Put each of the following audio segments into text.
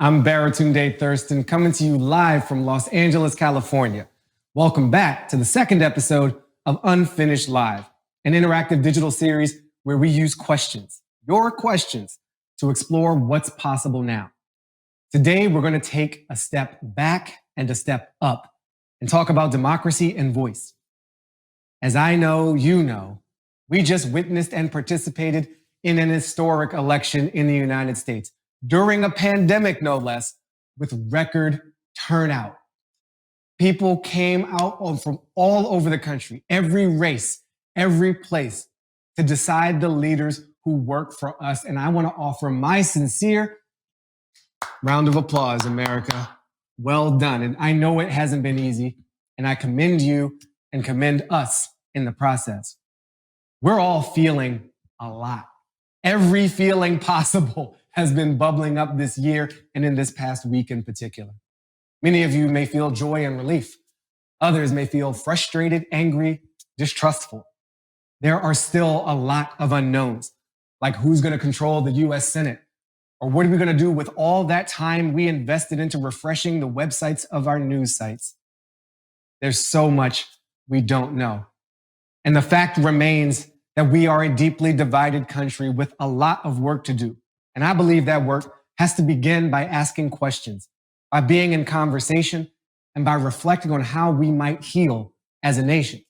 I'm Baratunde Thurston, coming to you live from Los Angeles, California. Welcome back to the second episode of Unfinished Live, an interactive digital series where we use questions, your questions, to explore what's possible now. Today, we're going to take a step back and a step up and talk about democracy and voice. As I know, you know, we just witnessed and participated in an historic election in the United States, during a pandemic, no less, with record turnout. People came out from all over the country, every race, every place, to decide the leaders who work for us. And I want to offer my sincere round of applause, America. Well done. And I know it hasn't been easy, and I commend you and commend us in the process. We're all feeling a lot. Every feeling possible has been bubbling up this year and in this past week in particular. Many of you may feel joy and relief. Others may feel frustrated, angry, distrustful. There are still a lot of unknowns, like who's going to control the US Senate, or what are we going to do with all that time we invested into refreshing the websites of our news sites? There's so much we don't know. And the fact remains that we are a deeply divided country with a lot of work to do. And I believe that work has to begin by asking questions, by being in conversation, and by reflecting on how we might heal as a nation.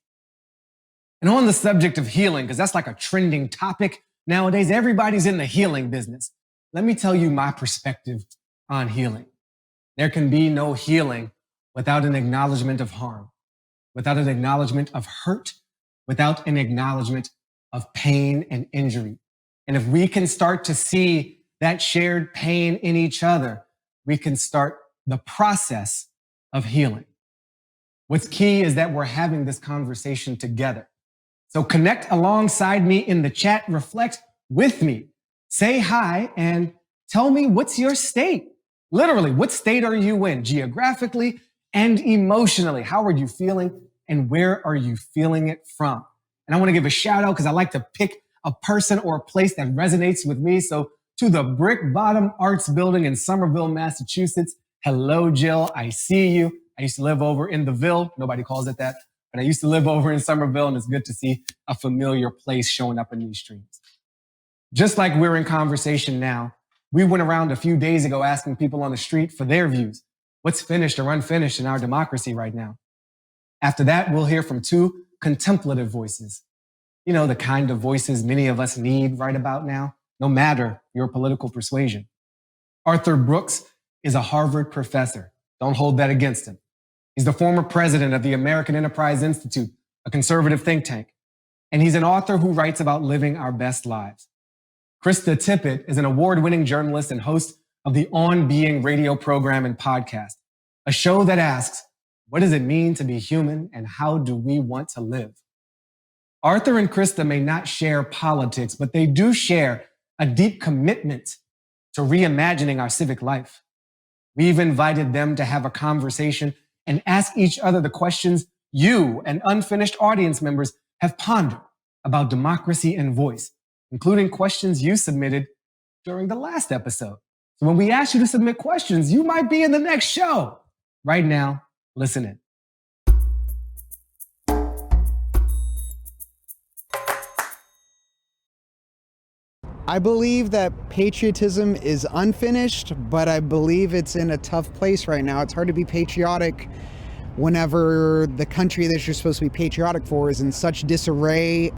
And on the subject of healing, because that's like a trending topic nowadays, everybody's in the healing business. Let me tell you my perspective on healing. There can be no healing without an acknowledgement of harm, without an acknowledgement of hurt, without an acknowledgement of pain and injury. And if we can start to see that shared pain in each other, we can start the process of healing. What's key is that we're having this conversation together. So connect alongside me in the chat, reflect with me, say hi, and tell me what's your state. Literally, what state are you in geographically and emotionally? How are you feeling and where are you feeling it from? And I want to give a shout out because I like to pick a person or a place that resonates with me. So to the Brick Bottom Arts Building in Somerville, Massachusetts. Hello, Jill. I see you. I used to live over in the Ville. Nobody calls it that, but I used to live over in Somerville, and it's good to see a familiar place showing up in these streams. Just like we're in conversation now, we went around a few days ago asking people on the street for their views. What's finished or unfinished in our democracy right now? After that, we'll hear from two contemplative voices. You know, the kind of voices many of us need right about now, no matter your political persuasion. Arthur Brooks is a Harvard professor. Don't hold that against him. He's the former president of the American Enterprise Institute, a conservative think tank. And he's an author who writes about living our best lives. Krista Tippett is an award-winning journalist and host of the On Being radio program and podcast, a show that asks, what does it mean to be human and how do we want to live? Arthur and Krista may not share politics, but they do share a deep commitment to reimagining our civic life. We've invited them to have a conversation and ask each other the questions you and unfinished audience members have pondered about democracy and voice, including questions you submitted during the last episode. So when we ask you to submit questions, you might be in the next show. Right now, listen in. I believe that patriotism is unfinished, but I believe it's in a tough place right now. It's hard to be patriotic whenever the country that you're supposed to be patriotic for is in such disarray.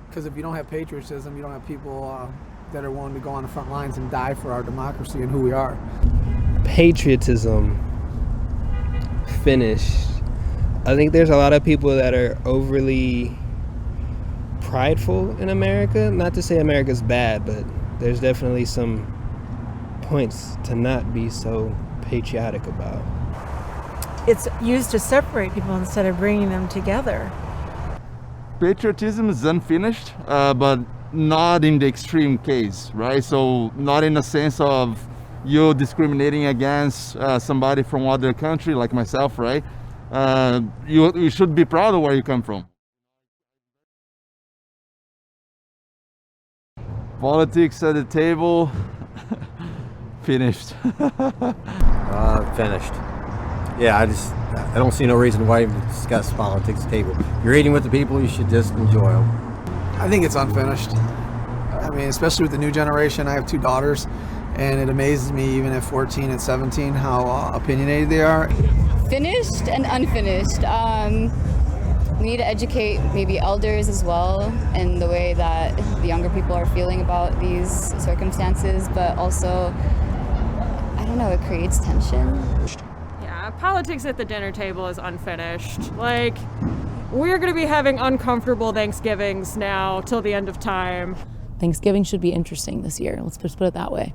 Because if you don't have patriotism, you don't have people that are willing to go on the front lines and die for our democracy and who we are. Patriotism finished. I think there's a lot of people that are overly prideful in America. Not to say America's bad, but there's definitely some points to not be so patriotic about. It's used to separate people instead of bringing them together. Patriotism is unfinished, but not in the extreme case, right? So not in the sense of you discriminating against somebody from other country like myself, right? You should be proud of where you come from. Politics at the table. Finished. Finished. Yeah, I don't see no reason why even discuss politics at the table. You're eating with the people, you should just enjoy them. I think it's unfinished. I mean, especially with the new generation. I have 2 daughters, and it amazes me even at 14 and 17 how opinionated they are. Finished and unfinished. We need to educate maybe elders as well in the way that the younger people are feeling about these circumstances, but also, I don't know, it creates tension. Yeah, politics at the dinner table is unfinished. Like, we're going to be having uncomfortable Thanksgivings now till the end of time. Thanksgiving should be interesting this year. Let's just put it that way.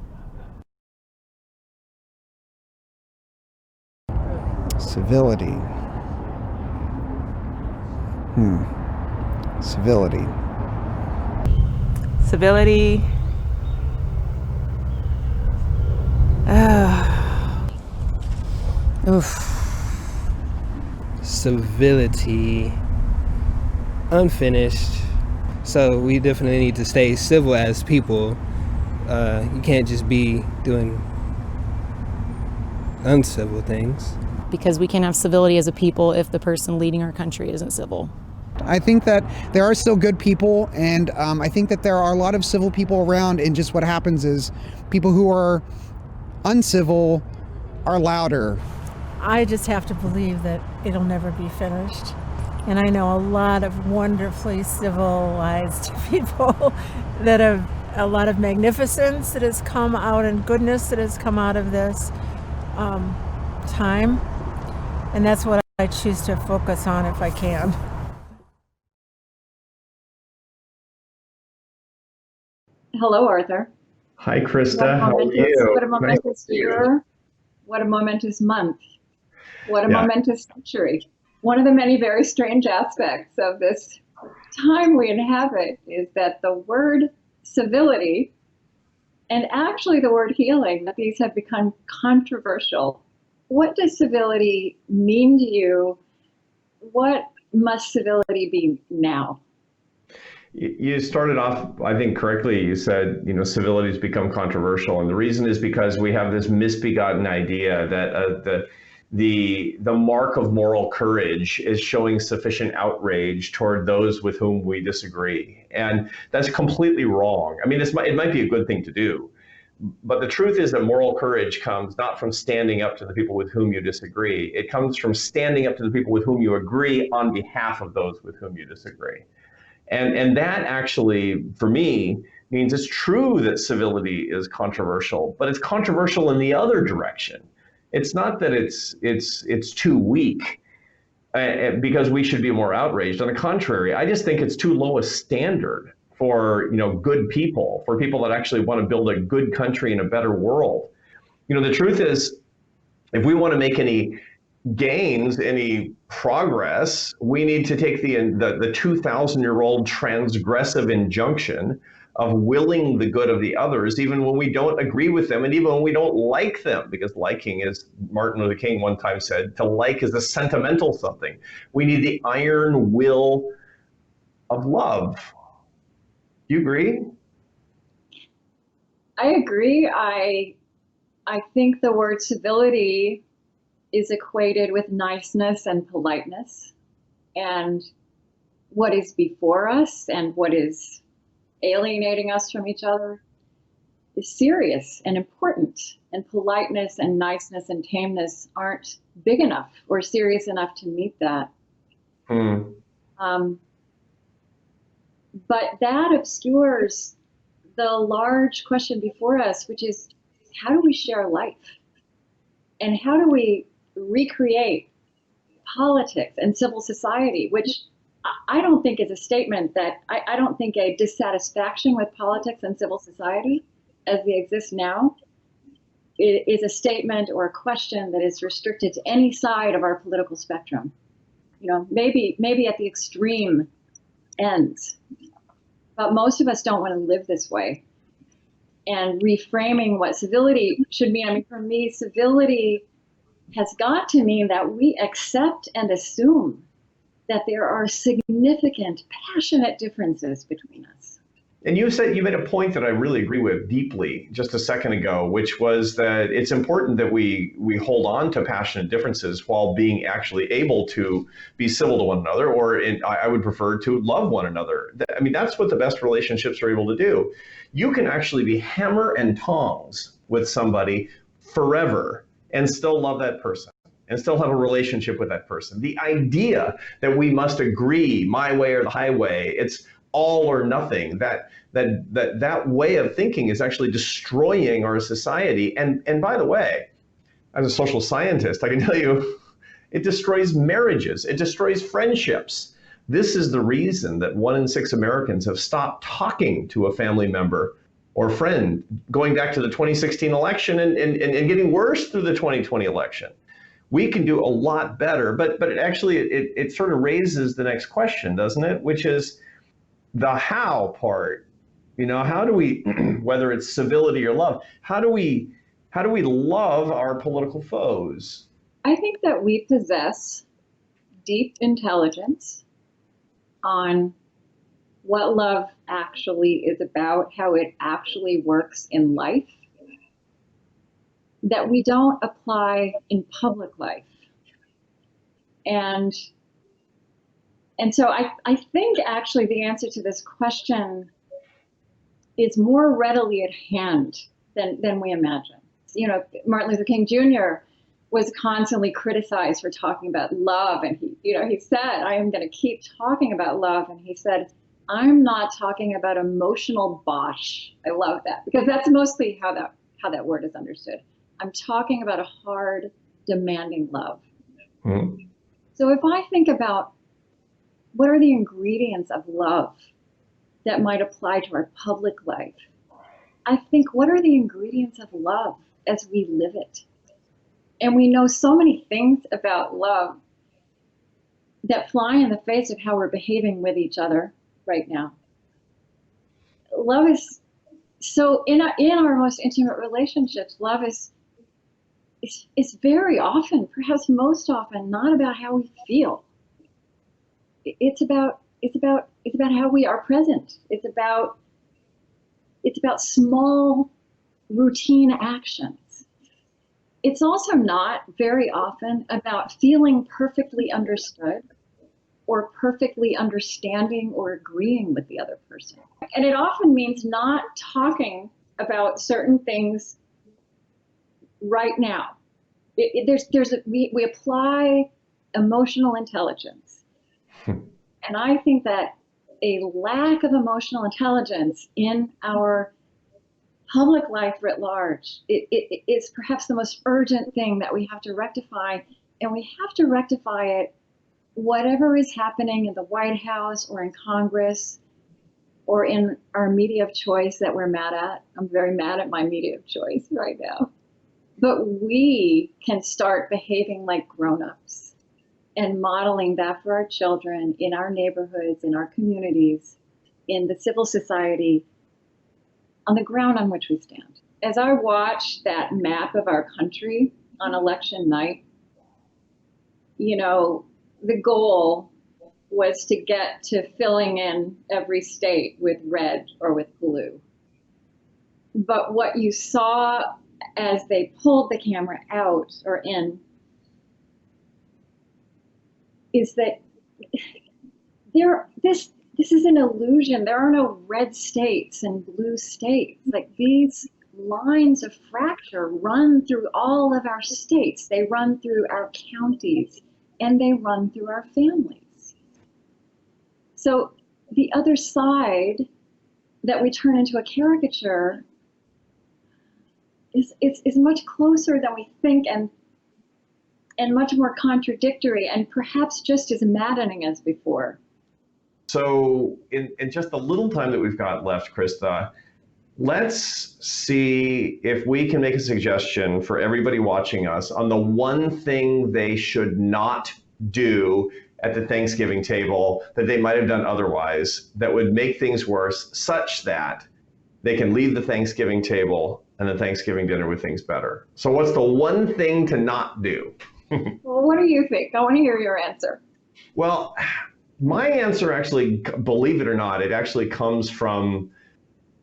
Civility. Civility. Civility. Civility. Unfinished. So we definitely need to stay civil as people. You can't just be doing uncivil things. Because we can't have civility as a people if the person leading our country isn't civil. I think that there are still good people, and I think that there are a lot of civil people around, and just what happens is people who are uncivil are louder. I just have to believe that it'll never be finished. And I know a lot of wonderfully civilized people that have a lot of magnificence that has come out and goodness that has come out of this time. And that's what I choose to focus on if I can. Hello, Arthur. Hi, Krista. How are you? What a momentous year. What a momentous month. What a momentous century. One of the many very strange aspects of this time we inhabit is that the word civility and actually the word healing, that these have become controversial. What does civility mean to you? What must civility be now? You started off, I think, correctly. You said, civility has become controversial. And the reason is because we have this misbegotten idea that the mark of moral courage is showing sufficient outrage toward those with whom we disagree. And that's completely wrong. I mean, it might be a good thing to do. But the truth is that moral courage comes not from standing up to the people with whom you disagree. It comes from standing up to the people with whom you agree on behalf of those with whom you disagree. And that actually, for me, means it's true that civility is controversial, but it's controversial in the other direction. It's not that it's too weak because we should be more outraged. On the contrary, I just think it's too low a standard for good people, for people that actually want to build a good country and a better world. The truth is, if we want to make any gains, any progress, we need to take the 2,000-year-old transgressive injunction of willing the good of the others, even when we don't agree with them and even when we don't like them, because liking, as Martin Luther King one time said, to like is a sentimental something. We need the iron will of love. Do you agree? I agree. I think the word civility is equated with niceness and politeness, and what is before us and what is alienating us from each other is serious and important, and politeness and niceness and tameness aren't big enough or serious enough to meet that. But that obscures the large question before us, which is, how do we share life? And how do we recreate politics and civil society, which I don't think is a statement that, I don't think a dissatisfaction with politics and civil society as they exist now is a statement or a question that is restricted to any side of our political spectrum. Maybe at the extreme ends, but most of us don't want to live this way. And reframing what civility should mean, I mean, for me, civility has got to mean that we accept and assume that there are significant, passionate differences between us. And you made a point that I really agree with deeply just a second ago, which was that it's important that we hold on to passionate differences while being actually able to be civil to one another, or I would prefer to love one another. I mean, that's what the best relationships are able to do. You can actually be hammer and tongs with somebody forever and still love that person and still have a relationship with that person. The idea that we must agree my way or the highway, it's all or nothing, that way of thinking is actually destroying our society. And by the way, as a social scientist, I can tell you, it destroys marriages, it destroys friendships. This is the reason that 1 in 6 Americans have stopped talking to a family member or friend going back to the 2016 election and getting worse through the 2020 election. We can do a lot better, but it actually, it sort of raises the next question, doesn't it? Which is the how part. You know, how do we, whether it's civility or love, how do we love our political foes? I think that we possess deep intelligence on what love actually is about, how it actually works in life, that we don't apply in public life. And so I think actually the answer to this question is more readily at hand than we imagine. You know, Martin Luther King Jr. was constantly criticized for talking about love, and he said, I am going to keep talking about love, and he said, I'm not talking about emotional bosh. I love that, because that's mostly how that word is understood. I'm talking about a hard, demanding love. Mm-hmm. So if I think about what are the ingredients of love that might apply to our public life, I think, what are the ingredients of love as we live it? And we know so many things about love that fly in the face of how we're behaving with each other right now. Love is so in our most intimate relationships, love is very often, perhaps most often, not about how we feel. It's about how we are present. It's about small routine actions. It's also not very often about feeling perfectly understood or perfectly understanding or agreeing with the other person. And it often means not talking about certain things right now. We apply emotional intelligence. And I think that a lack of emotional intelligence in our public life writ large, it's perhaps the most urgent thing that we have to rectify. And we have to rectify it whatever is happening in the White House or in Congress or in our media of choice that we're mad at. I'm very mad at my media of choice right now. But we can start behaving like grown-ups and modeling that for our children in our neighborhoods, in our communities, in the civil society, on the ground on which we stand. As I watch that map of our country on election night, you know, the goal was to get to filling in every state with red or with blue. But what you saw as they pulled the camera out or in is that this is an illusion. There are no red states and blue states. Like, these lines of fracture run through all of our states. They run through our counties, and they run through our families. So the other side that we turn into a caricature is much closer than we think, and much more contradictory, and perhaps just as maddening as before. So in just the little time that we've got left, Krista, let's see if we can make a suggestion for everybody watching us on the one thing they should not do at the Thanksgiving table that they might have done otherwise that would make things worse, such that they can leave the Thanksgiving table and the Thanksgiving dinner with things better. So what's the one thing to not do? Well, what do you think? I want to hear your answer. Well, my answer actually, believe it or not, it actually comes from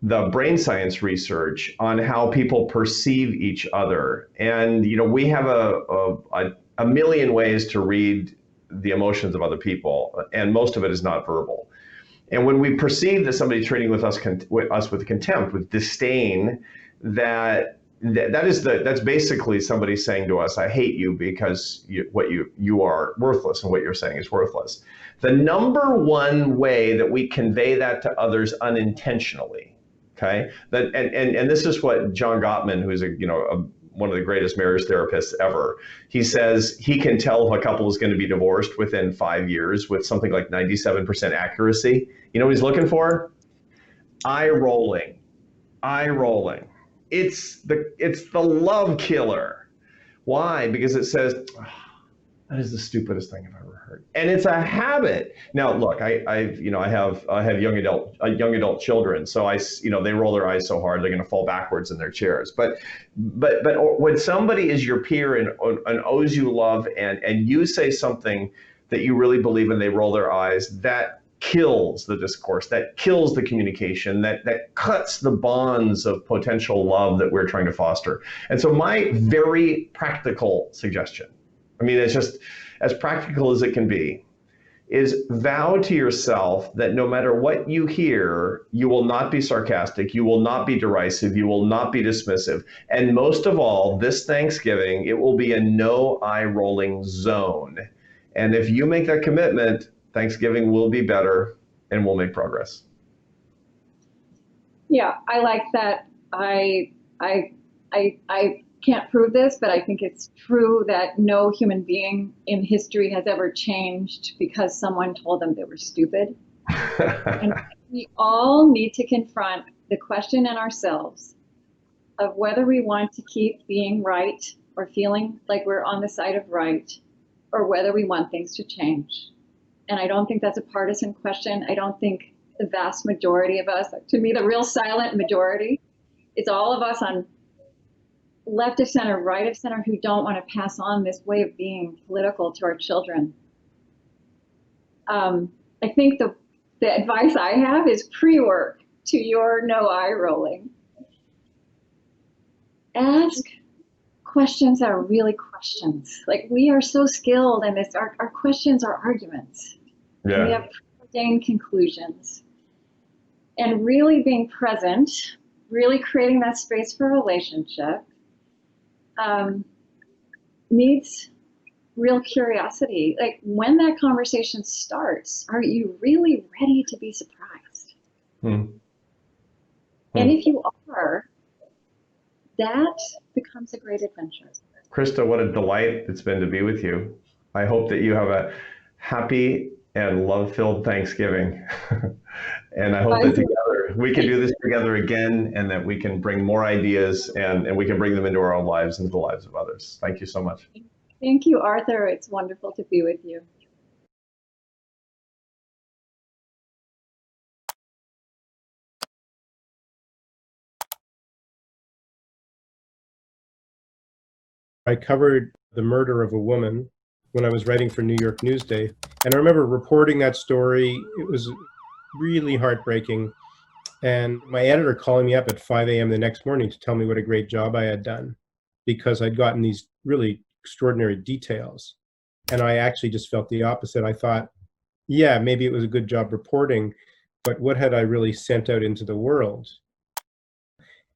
the brain science research on how people perceive each other. And, you know, we have a million ways to read the emotions of other people, and most of it is not verbal. And when we perceive that somebody's treating with us with contempt, with disdain, that's basically somebody saying to us, I hate you because you are worthless and what you're saying is worthless. The number one way that we convey that to others unintentionally, okay, and this is what John Gottman, who's one of the greatest marriage therapists ever, he says he can tell if a couple is going to be divorced within 5 years with something like 97% accuracy. You know what he's looking for? Eye rolling. It's the love killer. Why? Because it says, oh, that is the stupidest thing I've ever heard. And it's a habit. Now, look, I have young adult children, so they roll their eyes so hard they're going to fall backwards in their chairs. But when somebody is your peer and owes you love, and you say something that you really believe and they roll their eyes, that kills the discourse, that kills the communication, that cuts the bonds of potential love that we're trying to foster. And so my very practical suggestion, I mean, it's just as practical as it can be, is vow to yourself that no matter what you hear, you will not be sarcastic, you will not be derisive, you will not be dismissive. And most of all, this Thanksgiving, it will be a no eye rolling zone. And if you make that commitment, Thanksgiving will be better and we'll make progress. Yeah, I like that. I can't prove this, but I think it's true that no human being in history has ever changed because someone told them they were stupid. And we all need to confront the question in ourselves of whether we want to keep being right or feeling like we're on the side of right, or whether we want things to change. And I don't think that's a partisan question. I don't think the vast majority of us, to me, the real silent majority, it's all of us on left of center, right of center, who don't want to pass on this way of being political to our children. I think the advice I have is pre-work to your no eye rolling. Ask questions that are really questions. Like, we are so skilled in this, our questions are arguments. Yeah. And we have preordained conclusions. And really being present, really creating that space for relationship, needs real curiosity. Like, when that conversation starts, are you really ready to be surprised? And if you are, that becomes a great adventure. Krista, what a delight it's been to be with you. I hope that you have a happy and love-filled Thanksgiving. And I hope that together we can do this together again, and that we can bring more ideas and we can bring them into our own lives and into the lives of others. Thank you so much. Thank you, Arthur. It's wonderful to be with you. I covered the murder of a woman when I was writing for New York Newsday. And I remember reporting that story. It was really heartbreaking. And my editor calling me up at 5 a.m. the next morning to tell me what a great job I had done, because I'd gotten these really extraordinary details. And I actually just felt the opposite. I thought, yeah, maybe it was a good job reporting, but what had I really sent out into the world?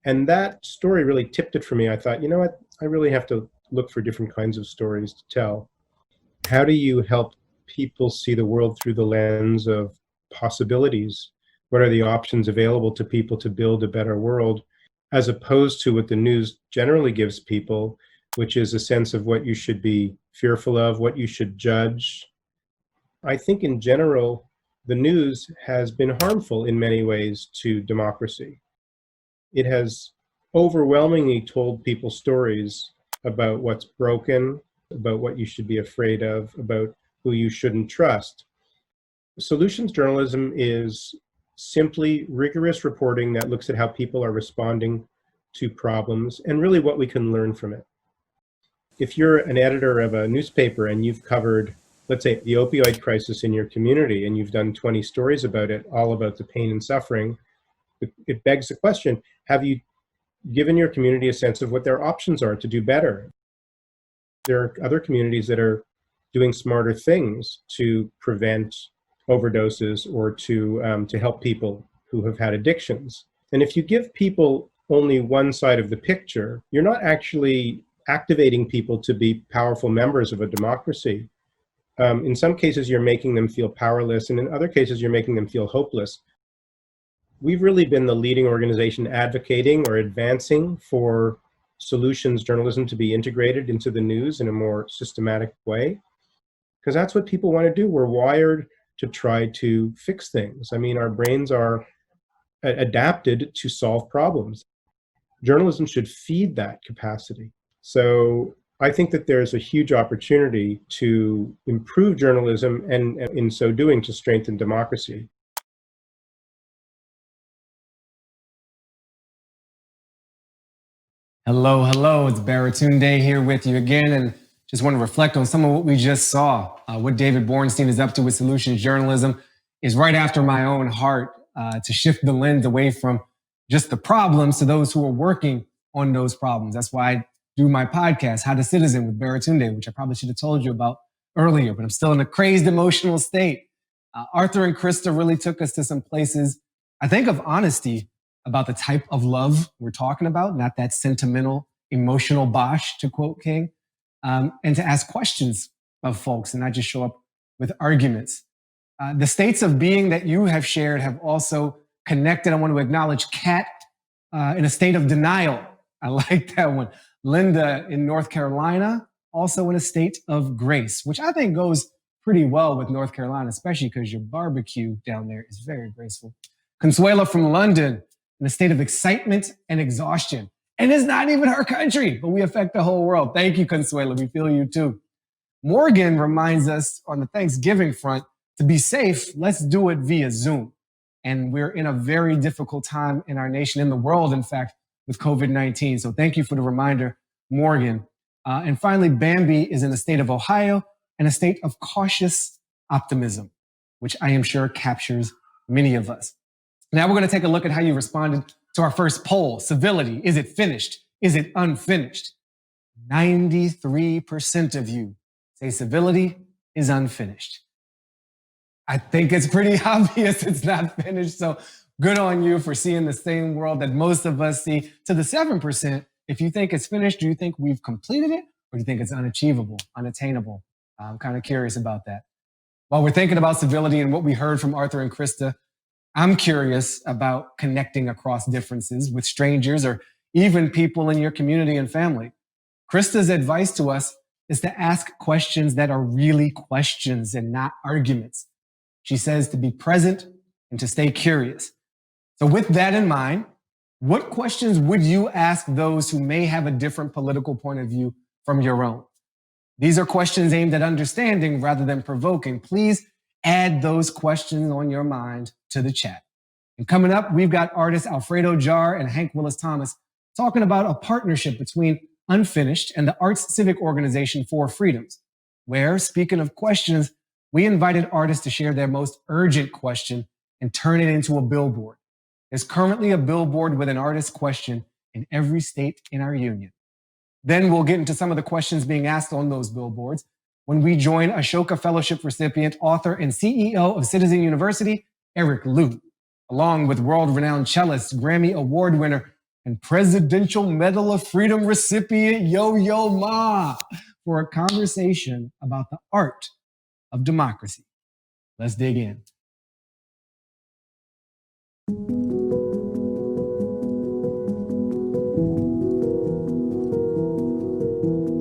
And that story really tipped it for me. I thought, you know what? I really have to look for different kinds of stories to tell. How do you help people see the world through the lens of possibilities? What are the options available to people to build a better world, as opposed to what the news generally gives people, which is a sense of what you should be fearful of, what you should judge. I think in general, the news has been harmful in many ways to democracy. It has overwhelmingly told people stories about what's broken, about what you should be afraid of, about who you shouldn't trust. Solutions journalism is simply rigorous reporting that looks at how people are responding to problems and really what we can learn from it. If you're an editor of a newspaper and you've covered, let's say, the opioid crisis in your community, and you've done 20 stories about it, all about the pain and suffering, it begs the question, have you given your community a sense of what their options are to do better? There are other communities that are doing smarter things to prevent overdoses or to help people who have had addictions. And if you give people only one side of the picture, you're not actually activating people to be powerful members of a democracy. In some cases, you're making them feel powerless, and in other cases, you're making them feel hopeless. We've really been the leading organization advocating or advancing for solutions journalism to be integrated into the news in a more systematic way, because that's what people want to do. We're wired to try to fix things. I mean, our brains are adapted to solve problems. Journalism should feed that capacity. So I think that there's a huge opportunity to improve journalism and in so doing to strengthen democracy. Hello, hello. It's Baratunde here with you again, and just want to reflect on some of what we just saw. What David Bornstein is up to with solutions journalism is right after my own heart, to shift the lens away from just the problems to those who are working on those problems. That's why I do my podcast, How to Citizen with Baratunde, which I probably should have told you about earlier, but I'm still in a crazed emotional state. Arthur and Krista really took us to some places, I think, of honesty about the type of love we're talking about, not that sentimental, emotional bosh, to quote King, and to ask questions of folks and not just show up with arguments. The states of being that you have shared have also connected. I want to acknowledge Kat in a state of denial. I like that one. Linda in North Carolina, also in a state of grace, which I think goes pretty well with North Carolina, especially because your barbecue down there is very graceful. Consuela from London in a state of excitement and exhaustion. And it's not even her country, but we affect the whole world. Thank you, Consuela. We feel you too. Morgan reminds us on the Thanksgiving front, to be safe, let's do it via Zoom. And we're in a very difficult time in our nation, in the world, in fact, with COVID-19. So thank you for the reminder, Morgan. And finally, Bambi is in the state of Ohio and a state of cautious optimism, which I am sure captures many of us. Now we're going to take a look at how you responded to our first poll. Civility, is it finished? Is it unfinished? 93% of you say civility is unfinished. I think it's pretty obvious it's not finished. So good on you for seeing the same world that most of us see. To the 7%, if you think it's finished, do you think we've completed it? Or do you think it's unachievable, unattainable? I'm kind of curious about that. While we're thinking about civility and what we heard from Arthur and Krista, I'm curious about connecting across differences with strangers or even people in your community and family. Krista's advice to us is to ask questions that are really questions and not arguments. She says to be present and to stay curious. So with that in mind, what questions would you ask those who may have a different political point of view from your own? These are questions aimed at understanding rather than provoking. Please add those questions on your mind to the chat. And coming up, we've got artists Alfredo Jar and Hank Willis Thomas talking about a partnership between Unfinished and the Arts Civic Organization for Freedoms, where, speaking of questions, we invited artists to share their most urgent question and turn it into a billboard. There's currently a billboard with an artist question in every state in our union. Then we'll get into some of the questions being asked on those billboards when we join Ashoka Fellowship recipient, author, and CEO of Citizen University, Eric Liu, along with world-renowned cellist, Grammy Award winner, and Presidential Medal of Freedom recipient, Yoyo Ma, for a conversation about the art of democracy. Let's dig in.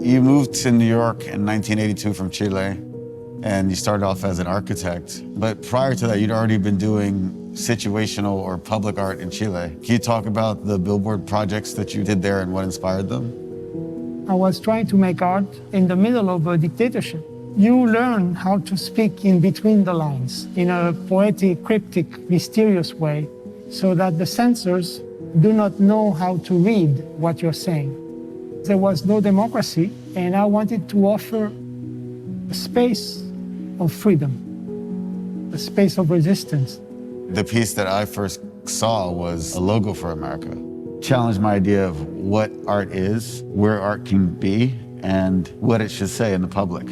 You moved to New York in 1982 from Chile, and you started off as an architect. But prior to that, you'd already been doing situational or public art in Chile. Can you talk about the billboard projects that you did there and what inspired them? I was trying to make art in the middle of a dictatorship. You learn how to speak in between the lines in a poetic, cryptic, mysterious way so that the censors do not know how to read what you're saying. There was no democracy, and I wanted to offer a space of freedom, a space of resistance. The piece that I first saw was a logo for America. Challenged my idea of what art is, where art can be, and what it should say in the public.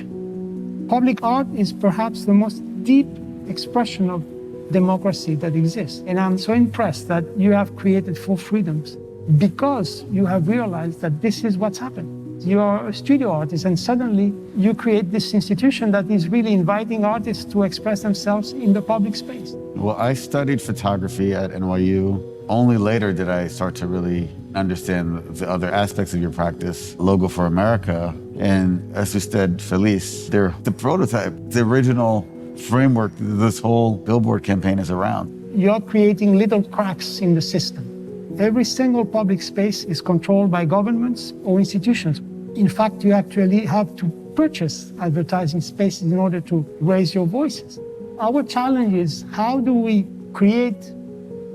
Public art is perhaps the most deep expression of democracy that exists. And I'm so impressed that you have created full freedoms because you have realized that this is what's happened. You are a studio artist and suddenly you create this institution that is really inviting artists to express themselves in the public space. Well, I studied photography at NYU. Only later did I start to really understand the other aspects of your practice. Logo for America and As Usted Feliz, they're the prototype, the original framework this whole billboard campaign is around. You're creating little cracks in the system. Every single public space is controlled by governments or institutions. In fact, you actually have to purchase advertising spaces in order to raise your voices. Our challenge is how do we create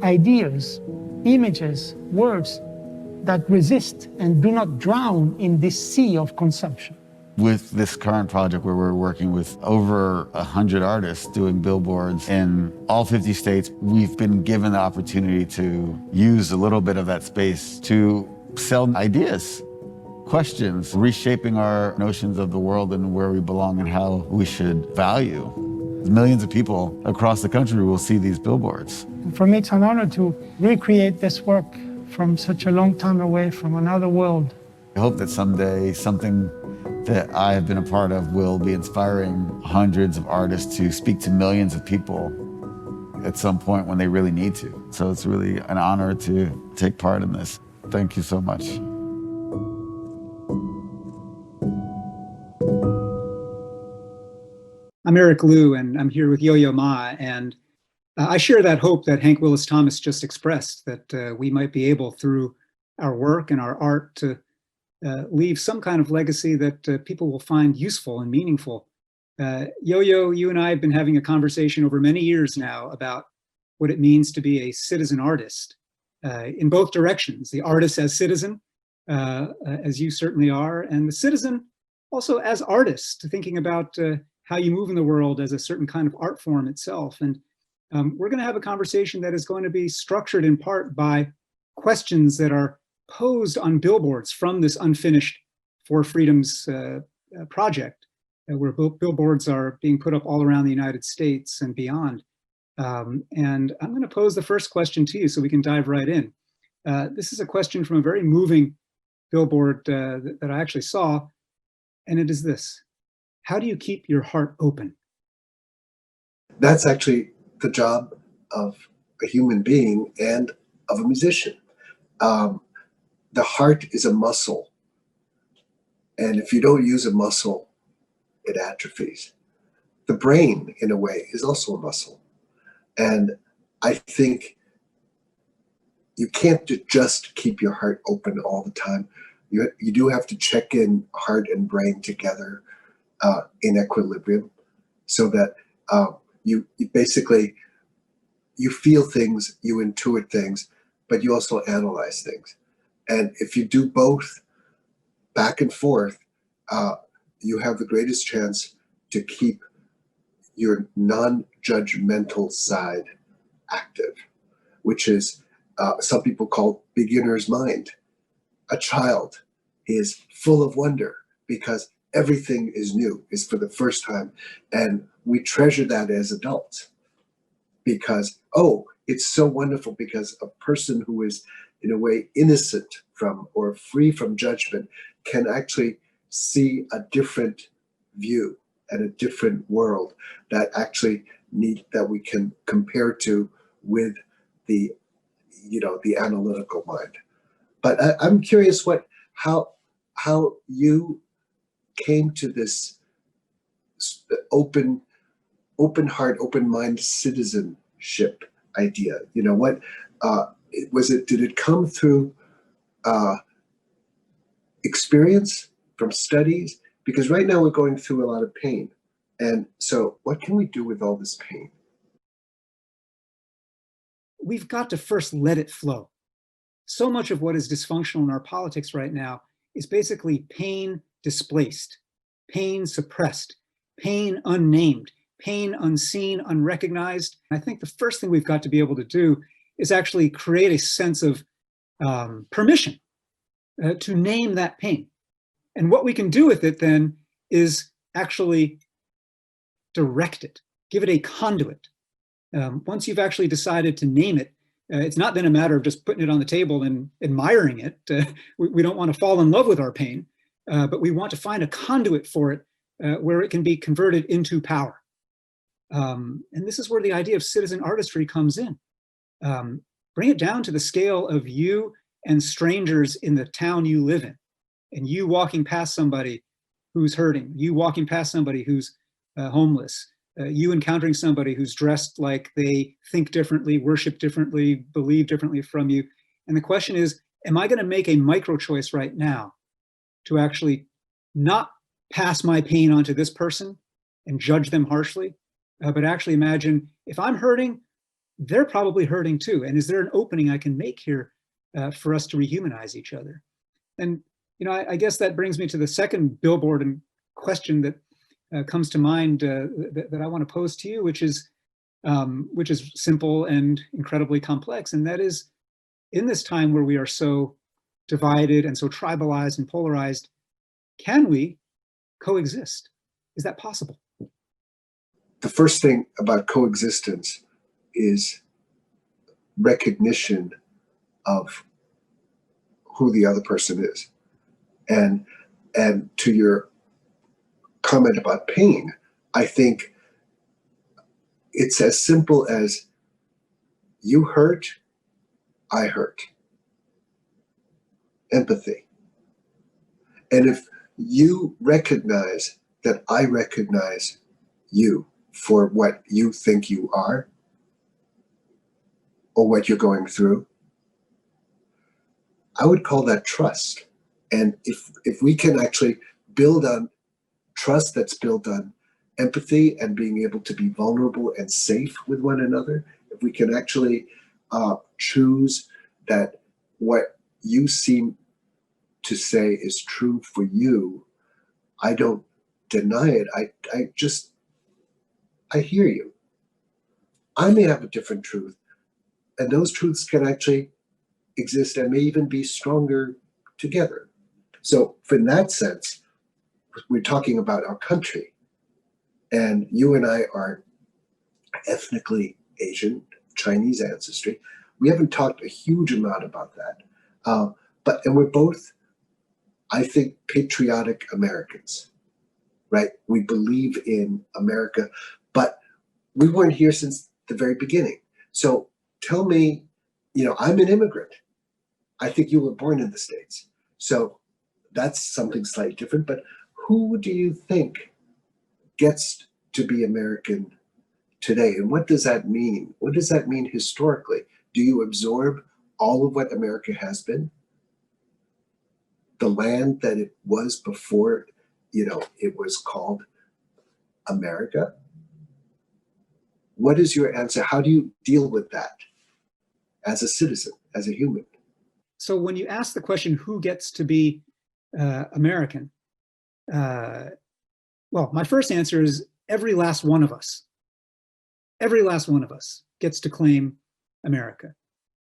ideas, images, words that resist and do not drown in this sea of consumption. With this current project where we're working with over 100 artists doing billboards in all 50 states, we've been given the opportunity to use a little bit of that space to sell ideas, questions, reshaping our notions of the world and where we belong and how we should value. Millions of people across the country will see these billboards. For me, it's an honor to recreate this work from such a long time away from another world. I hope that someday something that I have been a part of will be inspiring hundreds of artists to speak to millions of people at some point when they really need to. So it's really an honor to take part in this. Thank you so much. I'm Eric Liu, and I'm here with Yoyo Ma, and I share that hope that Hank Willis Thomas just expressed, that we might be able, through our work and our art, to leave some kind of legacy that people will find useful and meaningful. Yoyo, you and I have been having a conversation over many years now about what it means to be a citizen artist in both directions, the artist as citizen, as you certainly are, and the citizen also as artist, thinking about how you move in the world as a certain kind of art form itself. And we're going to have a conversation that is going to be structured in part by questions that are posed on billboards from this unfinished For Freedoms project, where billboards are being put up all around the United States and beyond. And I'm going to pose the first question to you so we can dive right in. This is a question from a very moving billboard that I actually saw, and it is this: how do you keep your heart open? That's actually the job of a human being and of a musician. The heart is a muscle. And if you don't use a muscle, it atrophies. The brain, in a way, is also a muscle. And I think you can't just keep your heart open all the time. You do have to check in heart and brain together in equilibrium, so that you basically, you feel things, you intuit things, but you also analyze things. And if you do both back and forth, you have the greatest chance to keep your non-judgmental side active, which is some people call beginner's mind. A child is full of wonder because everything is new, is for the first time. And we treasure that as adults because, oh, it's so wonderful because a person who is in a way innocent from or free from judgment can actually see a different view and a different world that actually that we can compare to with the, the analytical mind. But I'm curious how you came to this open heart, open mind citizenship idea. What was it? Did it come through experience, from studies? Because right now we're going through a lot of pain. And so what can we do with all this pain? We've got to first let it flow. So much of what is dysfunctional in our politics right now is basically pain displaced, pain suppressed, pain unnamed, pain unseen, unrecognized. I think the first thing we've got to be able to do is actually create a sense of permission to name that pain. And what we can do with it then is actually direct it, give it a conduit. Once you've actually decided to name it, it's not then a matter of just putting it on the table and admiring it. We don't want to fall in love with our pain, but we want to find a conduit for it where it can be converted into power. And this is where the idea of citizen artistry comes in. Bring it down to the scale of you and strangers in the town you live in, and you walking past somebody who's hurting, you walking past somebody who's homeless, you encountering somebody who's dressed like they think differently, worship differently, believe differently from you. And the question is, am I going to make a micro choice right now to actually not pass my pain onto this person and judge them harshly, but actually imagine if I'm hurting, they're probably hurting too. And is there an opening I can make here for us to rehumanize each other? And I guess that brings me to the second billboard and question that comes to mind that I want to pose to you, which is simple and incredibly complex. And that is, in this time where we are so divided and so tribalized and polarized, can we coexist? Is that possible? The first thing about coexistence is recognition of who the other person is. And to your comment about pain, I think it's as simple as you hurt, I hurt. Empathy. And if you recognize that I recognize you for what you think you are or what you're going through, I would call that trust. And if we can actually build on trust that's built on empathy and being able to be vulnerable and safe with one another, if we can actually choose that what you seem to say is true for you, I don't deny it. I hear you. I may have a different truth, and those truths can actually exist and may even be stronger together. So in that sense, we're talking about our country, and you and I are ethnically Asian, Chinese ancestry. We haven't talked a huge amount about that, and we're both, I think, patriotic Americans, right? We believe in America, but we weren't here since the very beginning. So tell me, I'm an immigrant. I think you were born in the States. So that's something slightly different, but who do you think gets to be American today? And what does that mean? What does that mean historically? Do you absorb all of what America has been? The land that it was before, it was called America? What is your answer? How do you deal with that as a citizen, as a human? So when you ask the question, who gets to be American? Well, my first answer is every last one of us. Every last one of us gets to claim America.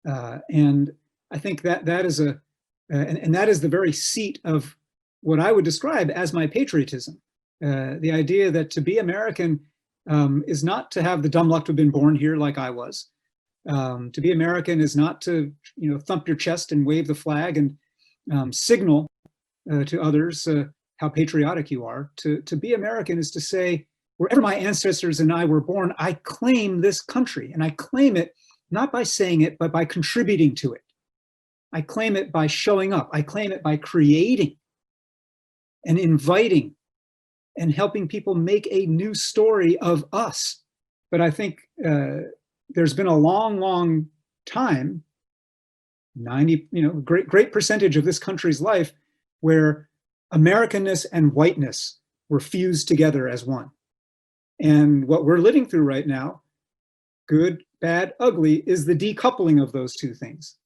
And I think that is and that is the very seat of what I would describe as my patriotism. The idea that to be American is not to have the dumb luck to have been born here like I was. To be American is not to, thump your chest and wave the flag and signal to others how patriotic you are. To be American is to say, wherever my ancestors and I were born, I claim this country, and I claim it not by saying it, but by contributing to it. I claim it by showing up. I claim it by creating and inviting and helping people make a new story of us. But I think there's been a long, long time, 90, great percentage of this country's life where Americanness and whiteness were fused together as one. And what we're living through right now, good, bad, ugly, is the decoupling of those two things.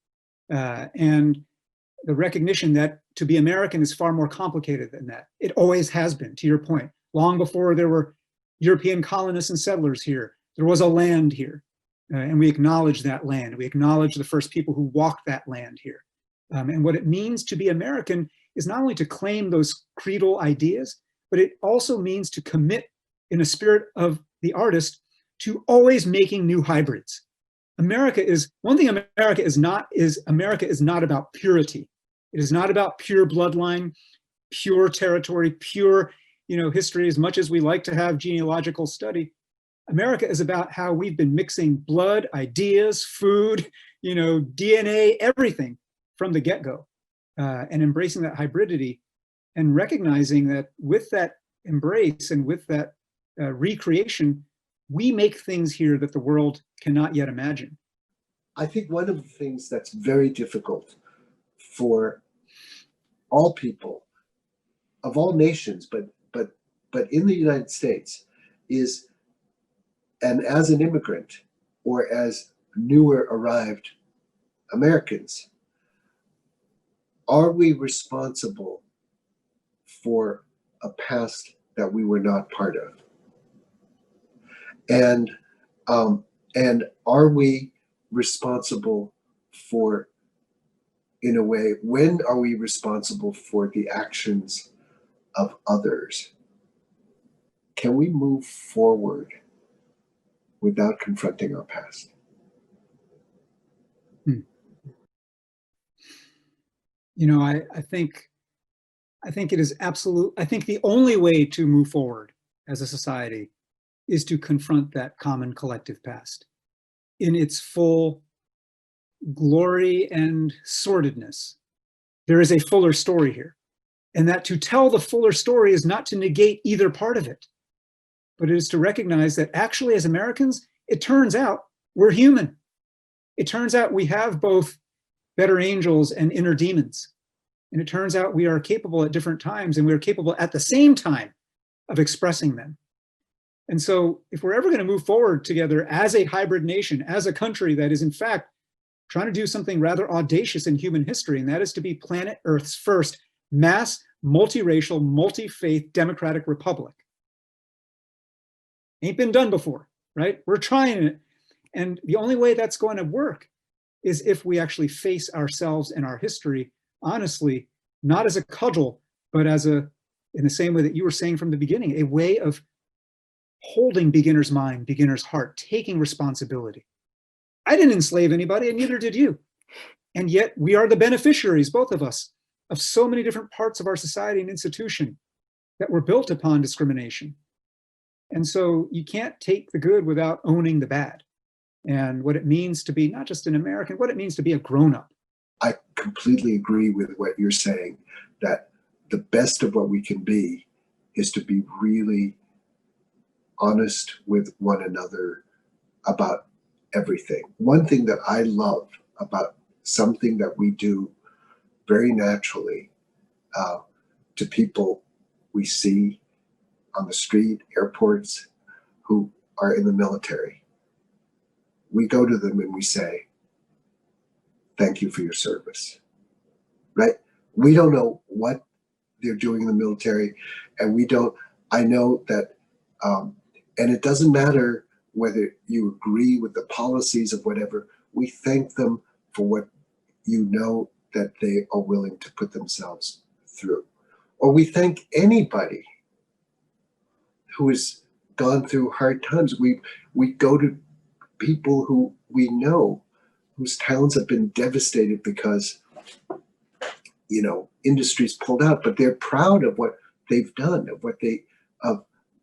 And the recognition that to be American is far more complicated than that. It always has been, to your point. Long before there were European colonists and settlers here. There was a land here, and we acknowledge that land. We acknowledge the first people who walked that land here. And what it means to be American is not only to claim those creedal ideas, but it also means to commit in a spirit of the artist to always making new hybrids. America is, one thing America is not about purity. It is not about pure bloodline, pure territory, pure history, as much as we like to have genealogical study. America is about how we've been mixing blood, ideas, food, DNA, everything from the get-go, and embracing that hybridity and recognizing that with that embrace and with that recreation, we make things here that the world cannot yet imagine. I think one of the things that's very difficult for all people of all nations, but in the United States is, and as an immigrant or as newer arrived Americans, are we responsible for a past that we were not part of? And are we responsible for, in a way, when are we responsible for the actions of others? Can we move forward without confronting our past? I think it is absolute. I think the only way to move forward as a society is to confront that common collective past in its full glory and sordidness. There is a fuller story here, and that to tell the fuller story is not to negate either part of it, but it is to recognize that actually as Americans, it turns out we're human. It turns out we have both better angels and inner demons. And it turns out we are capable at different times, and we are capable at the same time of expressing them. And so if we're ever going to move forward together as a hybrid nation, as a country that is in fact trying to do something rather audacious in human history, and that is to be planet Earth's first mass, multiracial, multi-faith democratic republic. Ain't been done before, right? We're trying it. And the only way that's going to work is if we actually face ourselves and our history honestly, not as a cudgel, but as in the same way that you were saying from the beginning, a way of holding beginner's mind, beginner's heart, taking responsibility. I didn't enslave anybody, and neither did you. And yet we are the beneficiaries, both of us, of so many different parts of our society and institution that were built upon discrimination. And so you can't take the good without owning the bad. And what it means to be not just an American, what it means to be a grown-up. I completely agree with what you're saying, that the best of what we can be is to be really honest with one another about everything. One thing that I love about something that we do very naturally to people we see on the street, airports, who are in the military, we go to them and we say, thank you for your service, right? We don't know what they're doing in the military, and I know that, and it doesn't matter whether you agree with the policies of whatever, we thank them for what that they are willing to put themselves through. Or we thank anybody who has gone through hard times. We go to people who we know whose towns have been devastated because, industries pulled out, but they're proud of what they've done,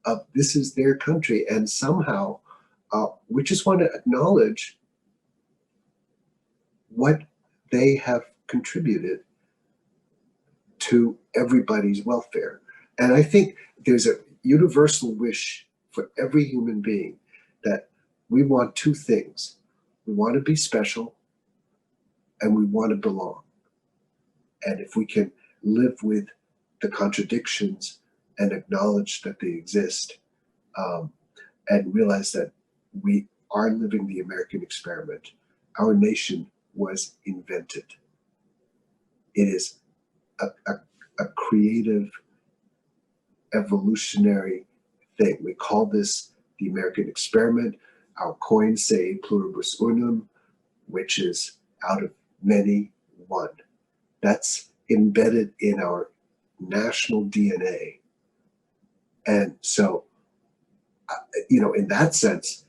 of this is their country. And somehow we just want to acknowledge what they have contributed to everybody's welfare. And I think there's a universal wish for every human being that we want two things. We want to be special, and we want to belong. And if we can live with the contradictions and acknowledge that they exist, and realize that we are living the American experiment, our nation was invented. It is a creative, evolutionary thing. We call this the American experiment. Our coins say pluribus unum, which is out of many, one. That's embedded in our national DNA. And so, in that sense,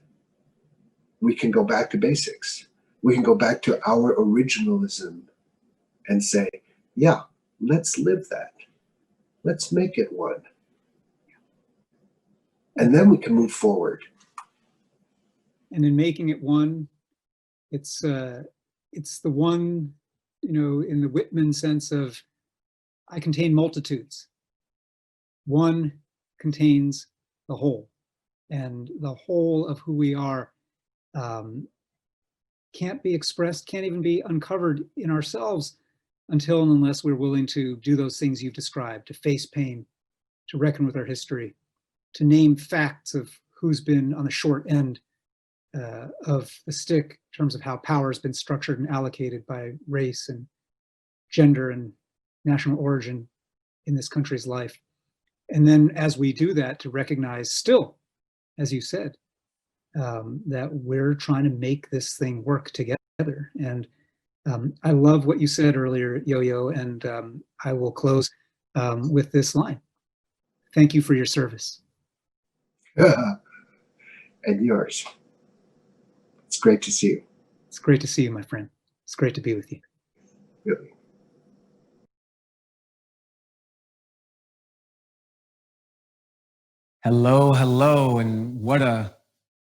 we can go back to basics. We can go back to our originalism and say, yeah, let's live that. Let's make it one. And then we can move forward. And in making it one, it's the one, in the Whitman sense of, I contain multitudes. One contains the whole, and the whole of who we are can't be expressed, can't even be uncovered in ourselves until and unless we're willing to do those things you've described, to face pain, to reckon with our history, to name facts of who's been on the short end of the stick in terms of how power has been structured and allocated by race and gender and national origin in this country's life. And then as we do that, to recognize still, as you said, that we're trying to make this thing work together. And I love what you said earlier, Yo-Yo, and I will close with this line. Thank you for your service. And yours. It's great to see you. It's great to see you, my friend. It's great to be with you. Really. Hello, hello, and what a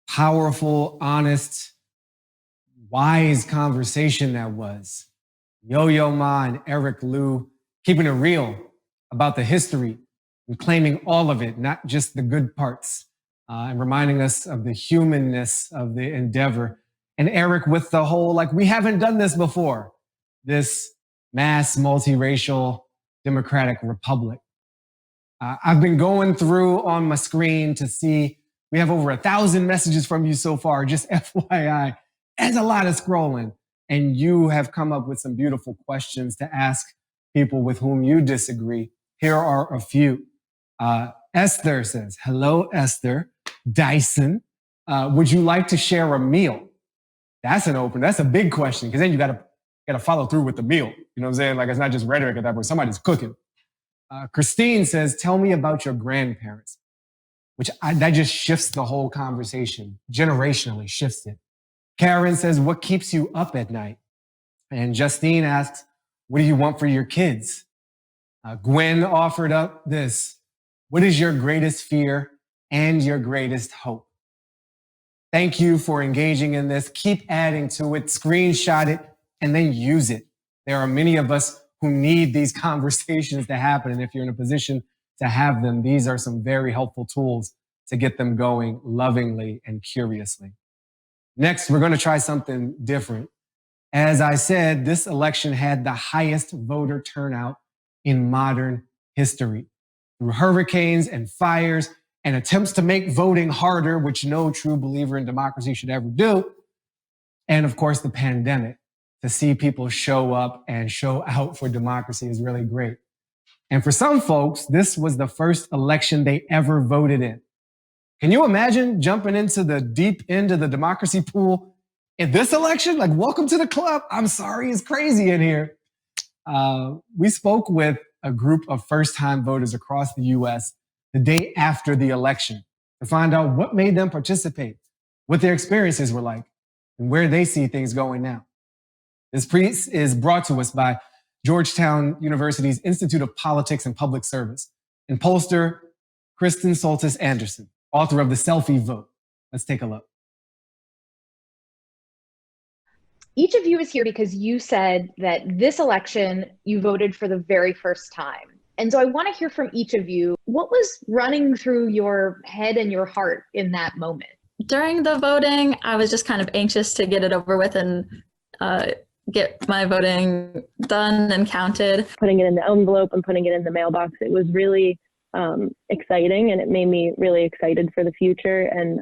powerful, honest, wise conversation that was. Yoyo Ma and Eric Liu keeping it real about the history and claiming all of it, not just the good parts, and reminding us of the humanness of the endeavor. And Eric with the whole, we haven't done this before, this mass multiracial democratic republic. I've been going through on my screen to see, we have over 1,000 messages from you so far, just FYI. There's a lot of scrolling. And you have come up with some beautiful questions to ask people with whom you disagree. Here are a few. Esther says, hello, Esther. Dyson, would you like to share a meal? That's a big question, because then you gotta follow through with the meal. You know what I'm saying? It's not just rhetoric at that point, somebody's cooking. Christine says, tell me about your grandparents, that just shifts the whole conversation, generationally shifts it. Karen says, what keeps you up at night? And Justine asks, what do you want for your kids? Gwen offered up this, what is your greatest fear and your greatest hope? Thank you for engaging in this. Keep adding to it, screenshot it, and then use it. There are many of us who need these conversations to happen. And if you're in a position to have them, these are some very helpful tools to get them going lovingly and curiously. Next, we're going to try something different. As I said, this election had the highest voter turnout in modern history. Through hurricanes and fires and attempts to make voting harder, which no true believer in democracy should ever do. And of course, the pandemic. To see people show up and show out for democracy is really great. And for some folks, this was the first election they ever voted in. Can you imagine jumping into the deep end of the democracy pool in this election? Welcome to the club. I'm sorry, it's crazy in here. We spoke with a group of first-time voters across the U.S. the day after the election to find out what made them participate, what their experiences were like, and where they see things going now. This piece is brought to us by Georgetown University's Institute of Politics and Public Service and pollster Kristen Soltis Anderson, author of The Selfie Vote. Let's take a look. Each of you is here because you said that this election, you voted for the very first time. And so I want to hear from each of you, what was running through your head and your heart in that moment? During the voting, I was just kind of anxious to get it over with and get my voting done and counted. Putting it in the envelope and putting it in the mailbox, it was really exciting, and it made me really excited for the future, and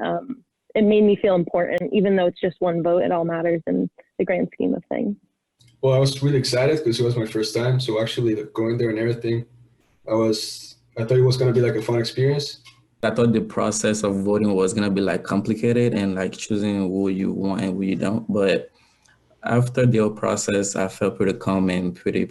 it made me feel important. Even though it's just one vote, it all matters in the grand scheme of things. Well, I was really excited because it was my first time, so actually going there and everything, I thought it was going to be a fun experience. I thought the process of voting was gonna be like complicated and like choosing who you want and who you don't. But after the whole process, I felt pretty calm and pretty,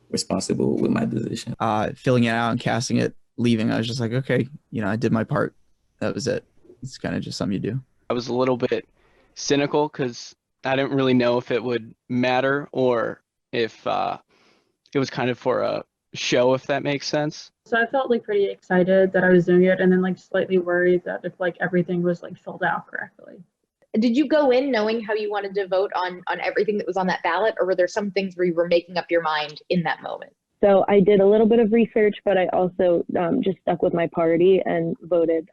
responsible with my decision. Filling it out and casting it, leaving, I was just like, okay, I did my part. That was it. It's kind of just something you do. I was a little bit cynical because I didn't really know if it would matter or if it was kind of for a show, if that makes sense. So I felt like pretty excited that I was doing it, and then like slightly worried that if like everything was like filled out correctly. Did you go in knowing how you wanted to vote on everything that was on that ballot, or were there some things where you were making up your mind in that moment? So I did a little bit of research, but I also just stuck with my party and voted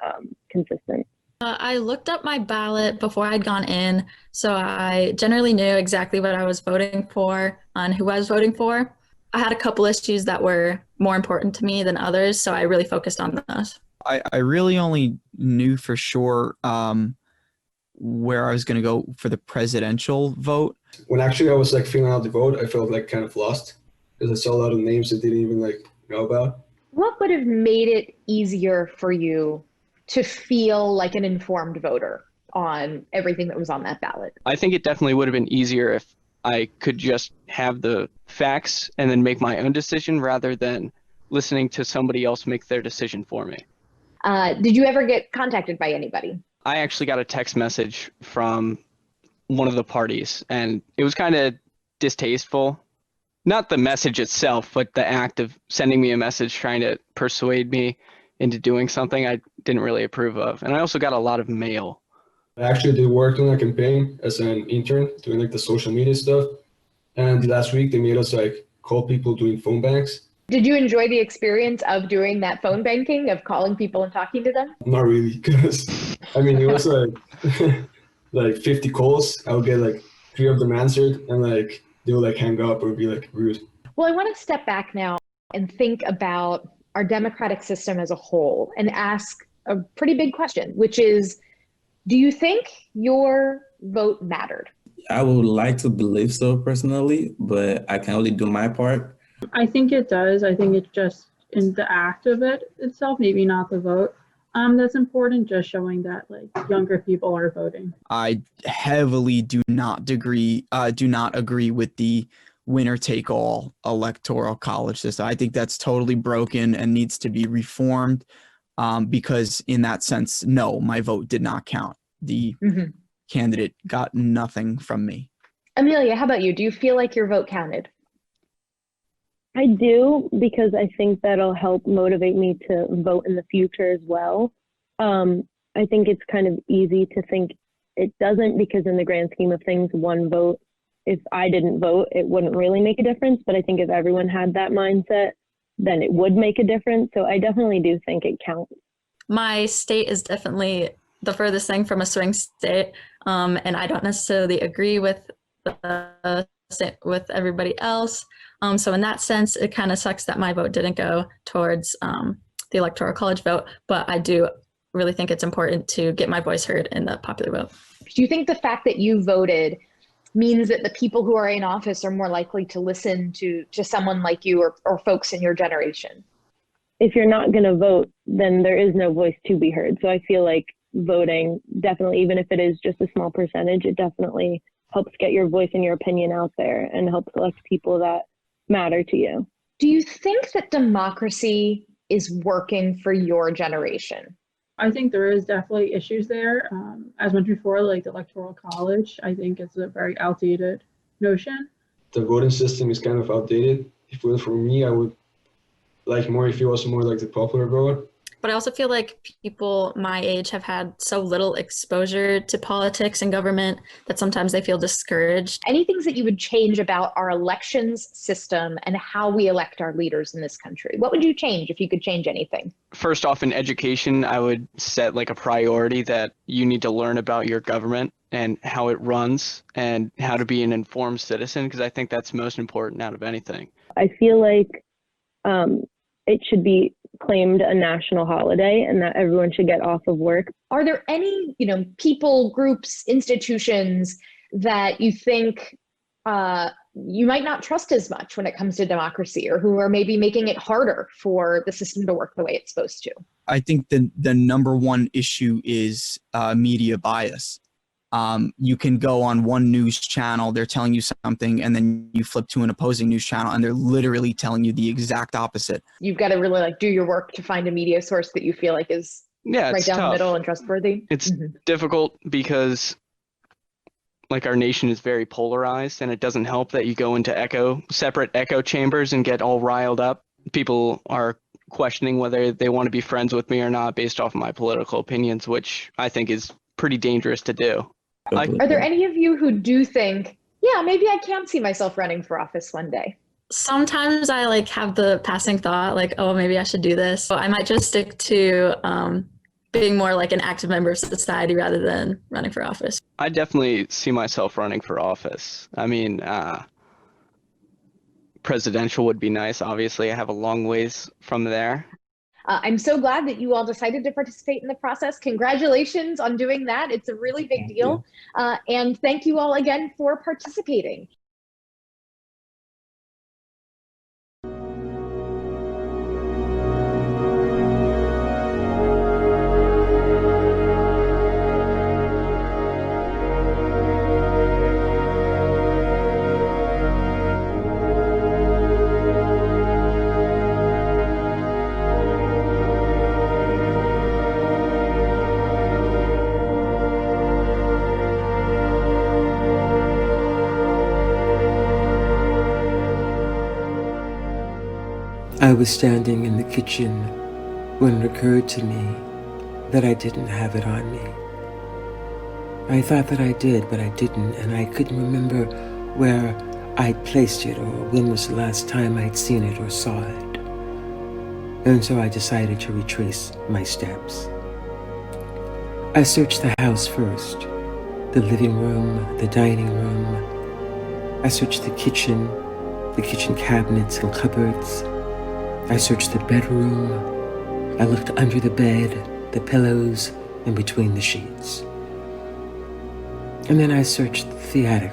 consistent. I looked up my ballot before I'd gone in, so I generally knew exactly what I was voting for and who I was voting for. I had a couple issues that were more important to me than others, so I really focused on those. I really only knew for sure where I was going to go for the presidential vote. When actually I was like filling out the vote, I felt like kind of lost because I saw a lot of names I didn't even like know about. What would have made it easier for you to feel like an informed voter on everything that was on that ballot? I think it definitely would have been easier if I could just have the facts and then make my own decision rather than listening to somebody else make their decision for me. Did you ever get contacted by anybody? I actually got a text message from one of the parties, and it was kind of distasteful. Not the message itself, but the act of sending me a message trying to persuade me into doing something I didn't really approve of. And I also got a lot of mail. I actually did work on a campaign as an intern doing like the social media stuff. And last week they made us like call people doing phone banks. Did you enjoy the experience of doing that phone banking, of calling people and talking to them? Not really, because I mean, it was like like 50 calls. I would get like 3 of them answered, and like they would like hang up or be like rude. Well, I want to step back now and think about our democratic system as a whole and ask a pretty big question, which is, do you think your vote mattered? I would like to believe so personally, but I can only do my part. I think it does. I think it's just in the act of it itself, maybe not the vote. That's important, just showing that like younger people are voting. I heavily do not agree with the winner-take-all electoral college system. I think that's totally broken and needs to be reformed because in that sense, no, my vote did not count. The candidate got nothing from me. Amelia, how about you? Do you feel like your vote counted? I do, because I think that'll help motivate me to vote in the future as well. I think it's kind of easy to think it doesn't, because in the grand scheme of things, one vote, if I didn't vote, it wouldn't really make a difference. But I think if everyone had that mindset, then it would make a difference. So I definitely do think it counts. My state is definitely the furthest thing from a swing state, and I don't necessarily agree with everybody else. So in that sense, it kind of sucks that my vote didn't go towards the Electoral College vote, but I do really think it's important to get my voice heard in the popular vote. Do you think the fact that you voted means that the people who are in office are more likely to listen to someone like you or folks in your generation? If you're not going to vote, then there is no voice to be heard. So I feel like voting definitely, even if it is just a small percentage, it definitely helps get your voice and your opinion out there and help select people that matter to you. Do you think that democracy is working for your generation? I think there is definitely issues there. As mentioned before, like the Electoral College, I think it's a very outdated notion. The voting system is kind of outdated. If it was for me, I would like more if it was more like the popular vote. But I also feel like people my age have had so little exposure to politics and government that sometimes they feel discouraged. Any things that you would change about our elections system and how we elect our leaders in this country? What would you change if you could change anything? First off, in education, I would set like a priority that you need to learn about your government and how it runs and how to be an informed citizen, because I think that's most important out of anything. I feel like it should be claimed a national holiday and that everyone should get off of work. Are there any, people, groups, institutions that you think you might not trust as much when it comes to democracy, or who are maybe making it harder for the system to work the way it's supposed to? I think the number one issue is media bias. You can go on one news channel, they're telling you something, and then you flip to an opposing news channel and they're literally telling you the exact opposite. You've got to really like do your work to find a media source that you feel like is Yeah, right it's down the tough. middle and trustworthy. It's difficult because like our nation is very polarized, and it doesn't help that you go into separate echo chambers and get all riled up. People are questioning whether they want to be friends with me or not based off of my political opinions, which I think is pretty dangerous to do. Are there any of you who do think, yeah, maybe I can see myself running for office one day? Sometimes I like have the passing thought like, oh, maybe I should do this. So I might just stick to being more like an active member of society rather than running for office. I definitely see myself running for office. I mean, presidential would be nice. Obviously, I have a long ways from there. I'm so glad that you all decided to participate in the process. Congratulations on doing that. It's a really big deal. And thank you all again for participating. I was standing in the kitchen when it occurred to me that I didn't have it on me. I thought that I did, but I didn't, and I couldn't remember where I'd placed it or when was the last time I'd seen it or saw it. And so I decided to retrace my steps. I searched the house first, the living room, the dining room. I searched the kitchen cabinets and cupboards. I searched the bedroom. I looked under the bed, the pillows, and between the sheets. And then I searched the attic.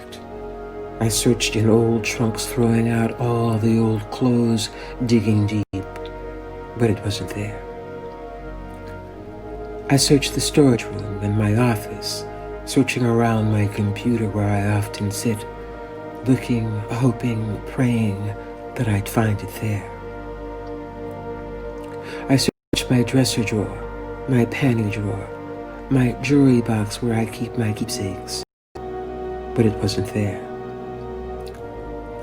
I searched in old trunks, throwing out all the old clothes, digging deep, but it wasn't there. I searched the storage room and my office, searching around my computer where I often sit, looking, hoping, praying that I'd find it there. I searched my dresser drawer, my panty drawer, my jewelry box where I keep my keepsakes, but it wasn't there.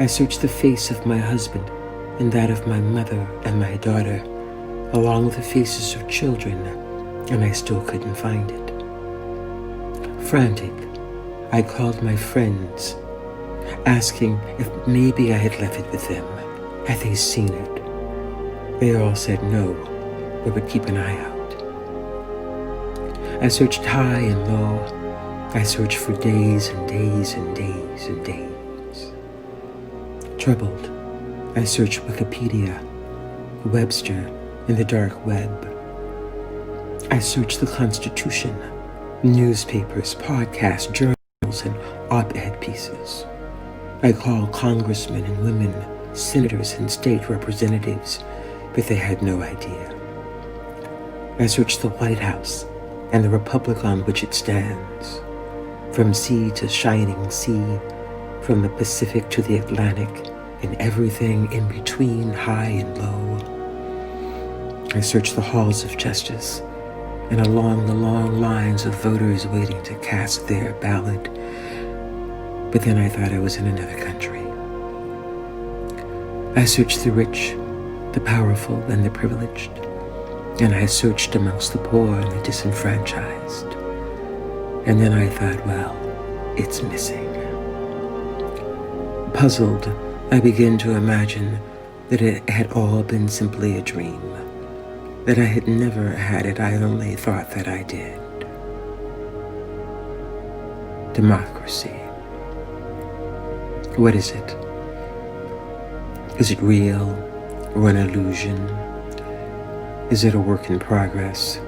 I searched the face of my husband and that of my mother and my daughter, along with the faces of children, and I still couldn't find it. Frantic, I called my friends, asking if maybe I had left it with them. Had they seen it? They all said no, but would keep an eye out. I searched high and low. I searched for days and days and days and days. Troubled, I searched Wikipedia, Webster, and the dark web. I searched the Constitution, newspapers, podcasts, journals, and op-ed pieces. I called congressmen and women, senators and state representatives, but they had no idea. I searched the White House and the republic on which it stands, from sea to shining sea, from the Pacific to the Atlantic, and everything in between, high and low. I searched the halls of justice and along the long lines of voters waiting to cast their ballot, but then I thought I was in another country. I searched the rich, the powerful, and the privileged, and I searched amongst the poor and the disenfranchised. And then I thought, well, it's missing. Puzzled, I began to imagine that it had all been simply a dream, that I had never had it, I only thought that I did. Democracy. What is it? Is it real or an illusion? Is it a work in progress,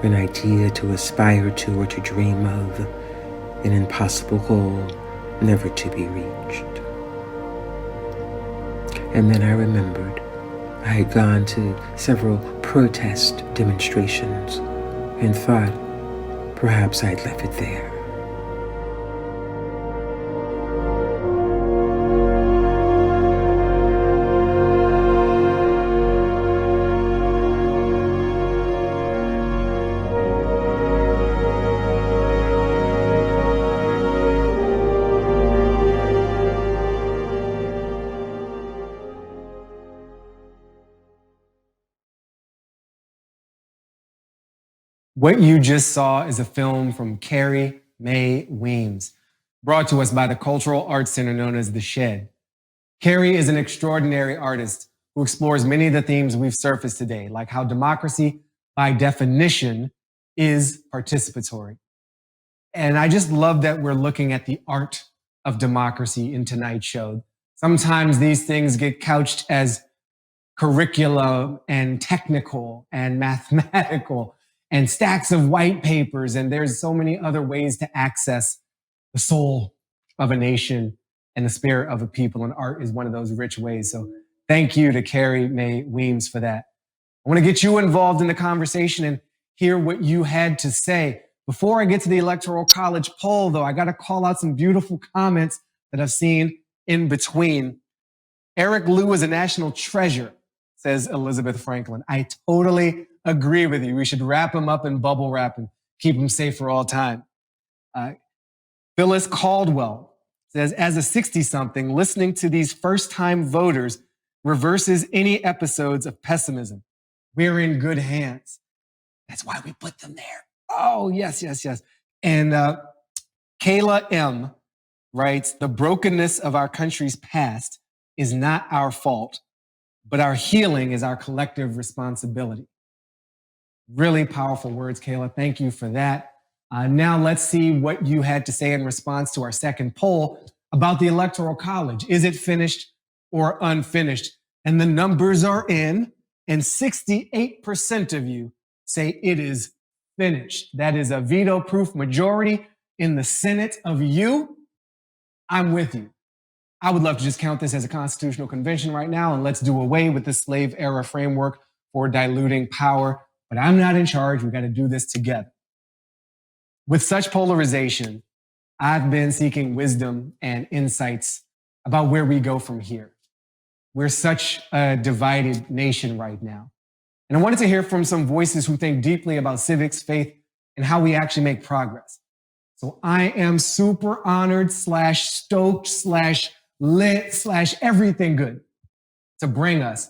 an idea to aspire to or to dream of, an impossible goal never to be reached? And then I remembered I had gone to several protest demonstrations and thought perhaps I'd left it there. What you just saw is a film from Carrie Mae Weems, brought to us by the Cultural Arts Center known as The Shed. Carrie is an extraordinary artist who explores many of the themes we've surfaced today, like how democracy, by definition, is participatory. And I just love that we're looking at the art of democracy in tonight's show. Sometimes these things get couched as curriculum and technical and mathematical and stacks of white papers, and there's so many other ways to access the soul of a nation and the spirit of a people, and art is one of those rich ways. So thank you to Carrie Mae Weems for that. I want to get you involved in the conversation and hear what you had to say. Before I get to the Electoral College poll, though, I got to call out some beautiful comments that I've seen in between. Eric Liu is a national treasure, says Elizabeth Franklin. I totally agree with you. We should wrap him up in bubble wrap and keep him safe for all time. Phyllis Caldwell says, as a 60-something, listening to these first-time voters reverses any episodes of pessimism. We're in good hands. That's why we put them there. Oh, yes, yes, yes. And Kayla M. writes, the brokenness of our country's past is not our fault, but our healing is our collective responsibility. Really powerful words, Kayla. Thank you for that. Now let's see what you had to say in response to our second poll about the Electoral College. Is it finished or unfinished? And the numbers are in, and 68% of you say it is finished. That is a veto-proof majority in the Senate of you. I'm with you. I would love to just count this as a constitutional convention right now, and let's do away with the slave era framework for diluting power. But I'm not in charge. We've got to do this together. With such polarization, I've been seeking wisdom and insights about where we go from here. We're such a divided nation right now. And I wanted to hear from some voices who think deeply about civics, faith, and how we actually make progress. So I am super honored / stoked / lit / everything good to bring us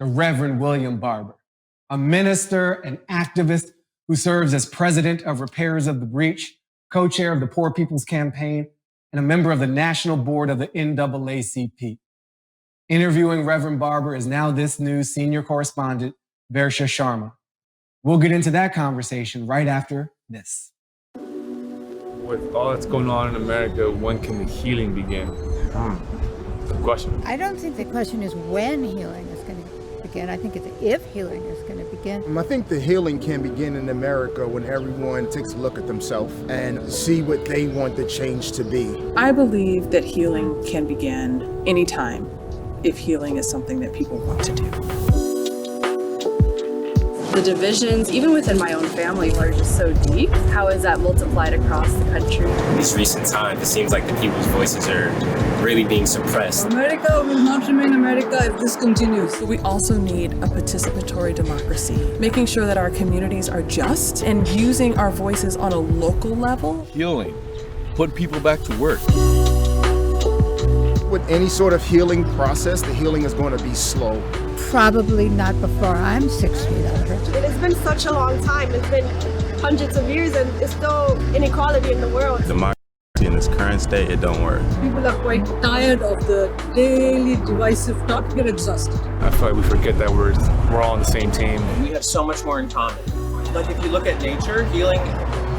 the Reverend William Barber, a minister and activist who serves as president of Repairers of the Breach, co-chair of the Poor People's Campaign, and a member of the national board of the NAACP. Interviewing Reverend Barber is NowThis News senior correspondent, Versha Sharma. We'll get into that conversation right after this. With all that's going on in America, when can the healing begin? Good question. I don't think the question is when healing is going to begin. I think it's if healing is going to begin. I think the healing can begin in America when everyone takes a look at themselves and see what they want the change to be. I believe that healing can begin anytime if healing is something that people want to do. The divisions, even within my own family, are just so deep. How is that multiplied across the country? In these recent times, it seems like the people's voices are really being suppressed. America will not remain America if this continues. We also need a participatory democracy, making sure that our communities are just and using our voices on a local level. Healing, put people back to work. With any sort of healing process, the healing is going to be slow. Probably not before I'm 6 feet under. It's been such a long time. It's been hundreds of years and there's still inequality in the world. Democracy in its current state, it don't work. People are quite tired of the daily divisive talk. Get exhausted. I feel like we forget that we're all on the same team. We have so much more in common. Like if you look at nature, healing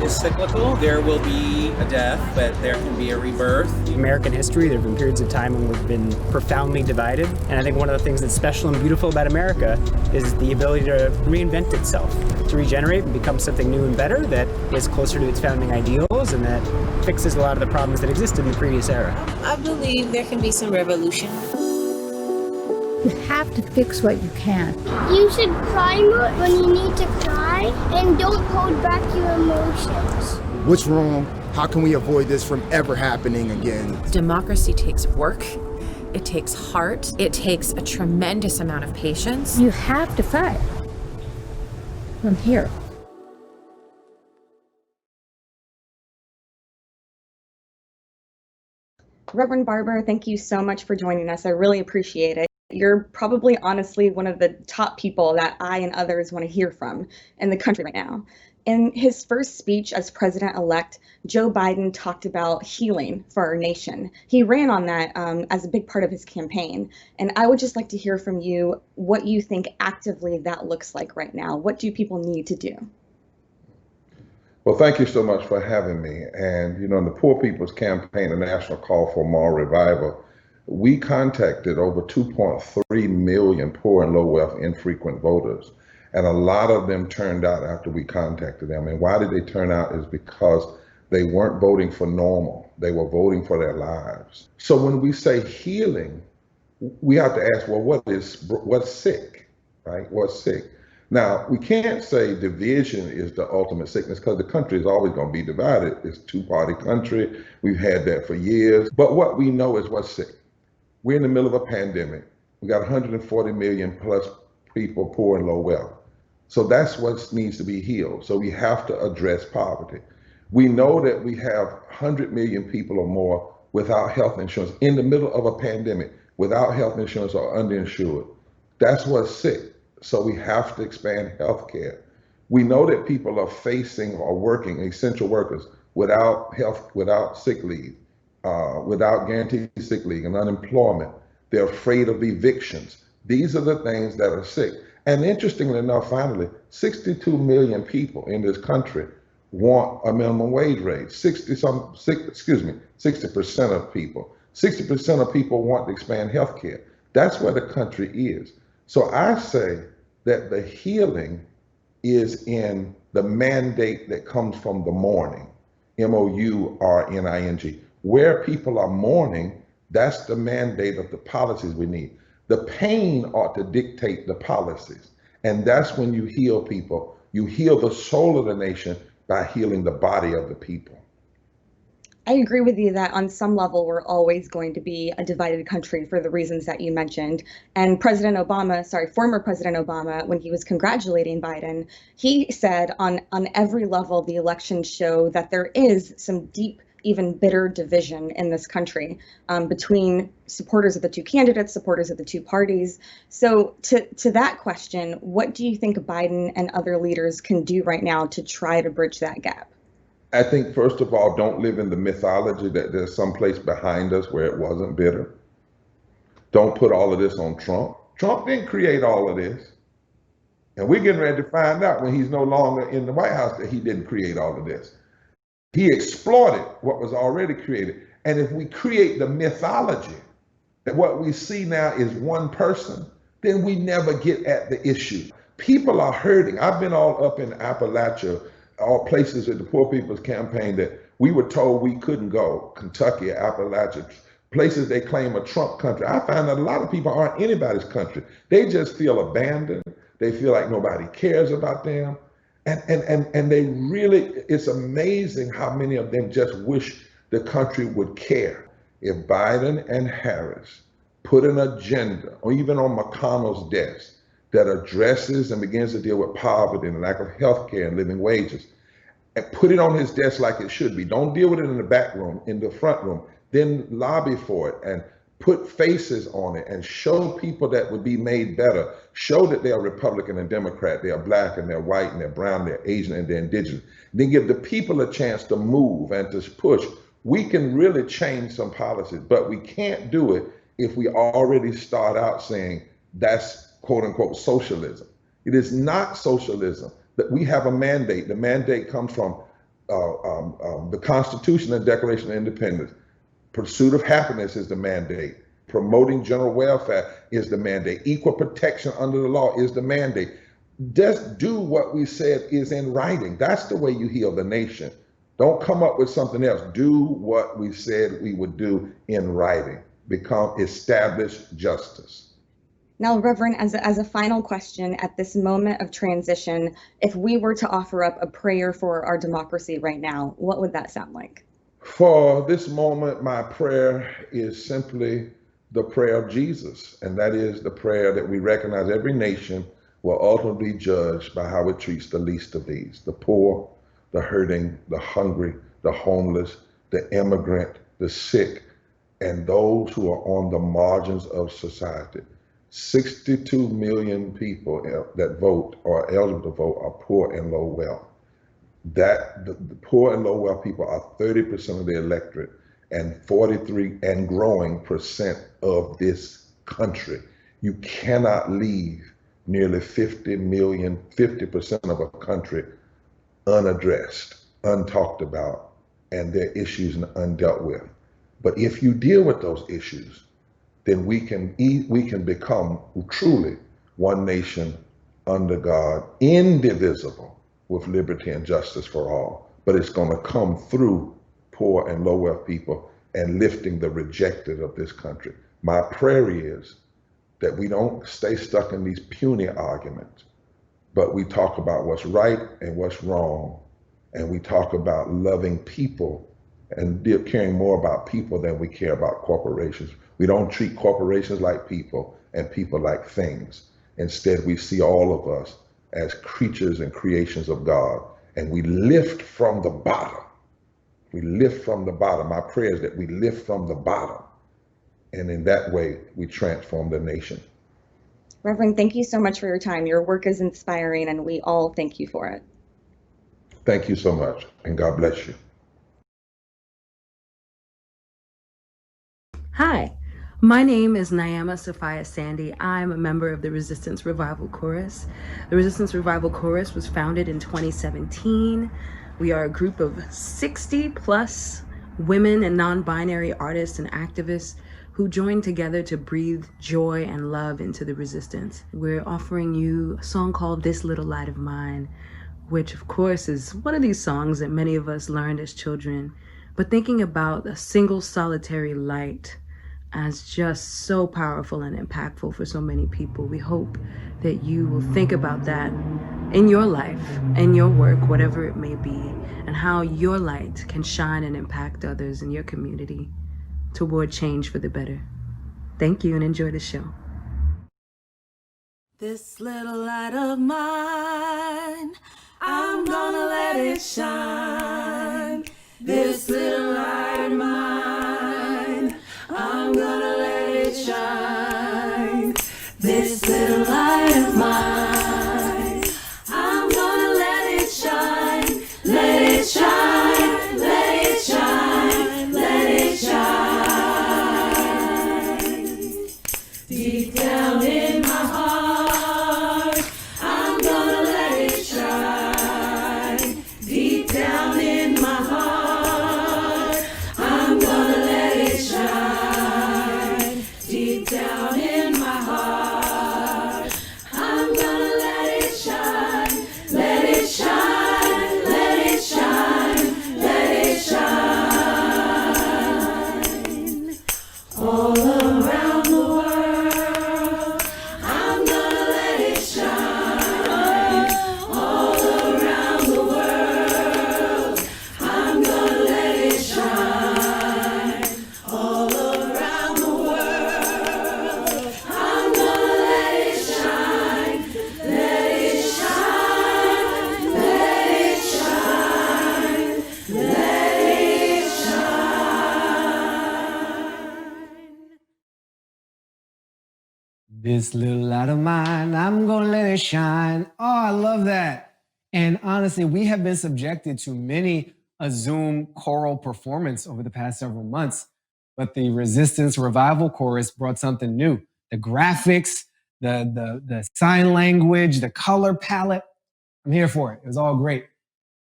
is cyclical. There will be a death, but there can be a rebirth. In American history, there have been periods of time when we've been profoundly divided. And I think one of the things that's special and beautiful about America is the ability to reinvent itself, to regenerate and become something new and better that is closer to its founding ideals and that fixes a lot of the problems that existed in the previous era. I believe there can be some revolution. You have to fix what you can. You should cry more when you need to cry, and don't hold back your emotions. What's wrong? How can we avoid this from ever happening again? Democracy takes work. It takes heart. It takes a tremendous amount of patience. You have to fight from here. Reverend Barber, thank you so much for joining us. I really appreciate it. You're probably honestly one of the top people that I and others want to hear from in the country right now. In his first speech as president-elect, Joe Biden talked about healing for our nation. He ran on that as a big part of his campaign. And I would just like to hear from you what you think actively that looks like right now. What do people need to do? Well, thank you so much for having me. And, you know, in the Poor People's Campaign, a national call for moral revival, we contacted over 2.3 million poor and low wealth infrequent voters. And a lot of them turned out after we contacted them. And why did they turn out is because they weren't voting for normal. They were voting for their lives. So when we say healing, we have to ask, well, what's sick, right? What's sick? Now, we can't say division is the ultimate sickness because the country is always going to be divided. It's a two-party country. We've had that for years. But what we know is what's sick. We're in the middle of a pandemic. We got 140 million plus people poor and low wealth. So that's what needs to be healed. So we have to address poverty. We know that we have 100 million people or more without health insurance in the middle of a pandemic, without health insurance or underinsured. That's what's sick. So we have to expand healthcare. We know that people are facing or working, essential workers, without sick leave, without guaranteed sick leave and unemployment. They're afraid of evictions. These are the things that are sick. And interestingly enough, finally, 62 million people in this country want a minimum wage rate. 60% of people. 60% of people want to expand healthcare. That's where the country is. So I say that the healing is in the mandate that comes from the mourning, MOURNING. Where people are mourning, that's the mandate of the policies we need. The pain ought to dictate the policies. And that's when you heal people. You heal the soul of the nation by healing the body of the people. I agree with you that on some level, we're always going to be a divided country for the reasons that you mentioned. And former President Obama, when he was congratulating Biden, he said on every level, the elections show that there is some deep, even bitter division in this country between supporters of the two candidates, supporters of the two parties. So to that question, what do you think Biden and other leaders can do right now to try to bridge that gap? I think, first of all, don't live in the mythology that there's some place behind us where it wasn't bitter. Don't put all of this on Trump. Trump didn't create all of this. And we're getting ready to find out when he's no longer in the White House that he didn't create all of this. He exploited what was already created. And if we create the mythology that what we see now is one person, then we never get at the issue. People are hurting. I've been all up in Appalachia, all places at the Poor People's Campaign that we were told we couldn't go. Kentucky, Appalachia, places they claim a Trump country. I find that a lot of people aren't anybody's country. They just feel abandoned. They feel like nobody cares about them. And they really, it's amazing how many of them just wish the country would care. If Biden and Harris put an agenda, or even on McConnell's desk, that addresses and begins to deal with poverty and lack of health care and living wages, and put it on his desk like it should be. Don't deal with it in the back room, in the front room. Then lobby for it and put faces on it and show people that would be made better. Show that they are Republican and Democrat, they are Black and they're white and they're brown, they're Asian and they're indigenous. Then give the people a chance to move and to push. We can really change some policies, but we can't do it if we already start out saying that's quote unquote socialism. It is not socialism. That we have a mandate. The mandate comes from the Constitution and Declaration of Independence. Pursuit of happiness is the mandate. Promoting general welfare is the mandate. Equal protection under the law is the mandate. Just do what we said is in writing. That's the way you heal the nation. Don't come up with something else. Do what we said we would do in writing. Establish justice. Now, Reverend, as a final question, at this moment of transition, if we were to offer up a prayer for our democracy right now, what would that sound like? For this moment, my prayer is simply the prayer of Jesus, and that is the prayer that we recognize every nation will ultimately be judged by how it treats the least of these, the poor, the hurting, the hungry, the homeless, the immigrant, the sick, and those who are on the margins of society. 62 million people that vote or are eligible to vote are poor and low wealth. That the poor and low wealth people are 30% of the electorate and 43 and growing percent of this country. You cannot leave nearly 50 million, 50% of a country unaddressed, untalked about, and their issues undealt with. But if you deal with those issues, then we can become truly one nation under God, indivisible, with liberty and justice for all. But it's going to come through poor and low wealth people and lifting the rejected of this country. My prayer is that we don't stay stuck in these puny arguments, but we talk about what's right and what's wrong, and we talk about loving people and caring more about people than we care about corporations. We don't treat corporations like people and people like things. Instead, we see all of us as creatures and creations of God, and we lift from the bottom. We lift from the bottom. My prayer is that we lift from the bottom, and in that way, we transform the nation. Reverend, thank you so much for your time. Your work is inspiring, and we all thank you for it. Thank you so much, and God bless you. Hi, my name is Nyama Sophia Sandy. I'm a member of the Resistance Revival Chorus. The Resistance Revival Chorus was founded in 2017. We are a group of 60 plus women and non-binary artists and activists who joined together to breathe joy and love into the resistance. We're offering you a song called This Little Light of Mine, which of course is one of these songs that many of us learned as children, but thinking about a single solitary light as just so powerful and impactful for so many people. We hope that you will think about that in your life, in your work, whatever it may be, and how your light can shine and impact others in your community toward change for the better. Thank you and enjoy the show. This little light of mine, I'm gonna let it shine. This little light of mine, I'm gonna let it shine. This little light of mine, I'm gonna let it shine. Let it shine, let it shine, let it shine. Deep down in my heart, I'm gonna let it shine. Deep down in my heart, I'm gonna let it shine. Deep down in my heart, I'm gonna let it shine. Let it shine, let it shine, let it shine. All around the world, I'm gonna let it shine. All around the world, I'm gonna let it shine. All around the world, I'm gonna let it shine. Let it shine, let it shine, let it shine. This little light of mine, I'm gonna let it shine. Oh, I love that. And honestly, we have been subjected to many a Zoom choral performance over the past several months, but the Resistance Revival Chorus brought something new. The graphics, the sign language, the color palette. I'm here for it. It was all great.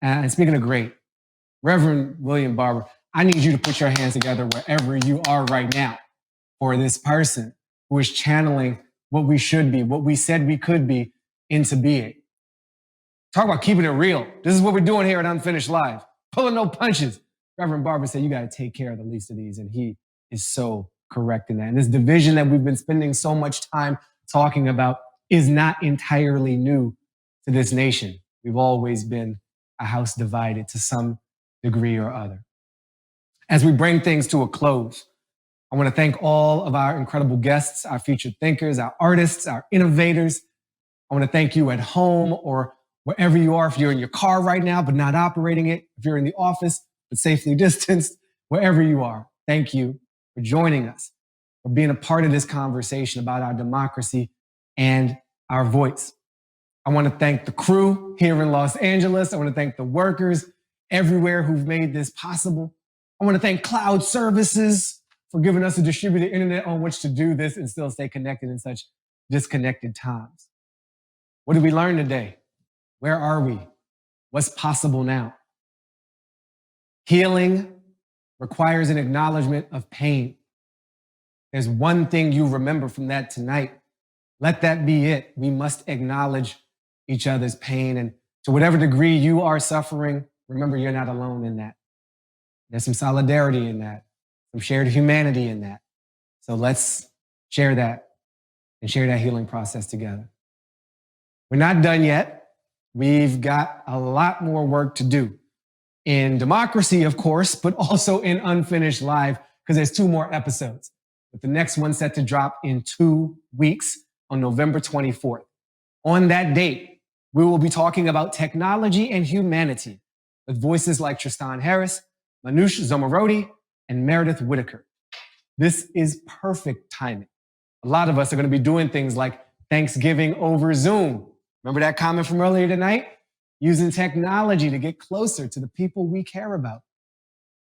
And speaking of great, Reverend William Barber, I need you to put your hands together wherever you are right now for this person who is channeling what we should be, what we said we could be, into being. Talk about keeping it real. This is what we're doing here at Unfinished Live. Pulling no punches. Reverend Barber said, you got to take care of the least of these. And he is so correct in that. And this division that we've been spending so much time talking about is not entirely new to this nation. We've always been a house divided to some degree or other. As we bring things to a close, I want to thank all of our incredible guests, our featured thinkers, our artists, our innovators. I want to thank you at home or wherever you are, if you're in your car right now but not operating it, if you're in the office but safely distanced, wherever you are. Thank you for joining us, for being a part of this conversation about our democracy and our voice. I want to thank the crew here in Los Angeles. I want to thank the workers everywhere who've made this possible. I want to thank cloud services for giving us a distributed internet on which to do this and still stay connected in such disconnected times. What did we learn today? Where are we? What's possible now? Healing requires an acknowledgement of pain. There's one thing you remember from that tonight. Let that be it. We must acknowledge each other's pain. And to whatever degree you are suffering, remember you're not alone in that. There's some solidarity in that, some shared humanity in that. So let's share that and share that healing process together. We're not done yet. We've got a lot more work to do in democracy, of course, but also in Unfinished Live, because there's 2 more episodes, with the next one set to drop in 2 weeks on November 24th. On that date, we will be talking about technology and humanity with voices like Tristan Harris, Manoush Zomorodi, and Meredith Whitaker. This is perfect timing. A lot of us are going to be doing things like Thanksgiving over Zoom. Remember that comment from earlier tonight? Using technology to get closer to the people we care about.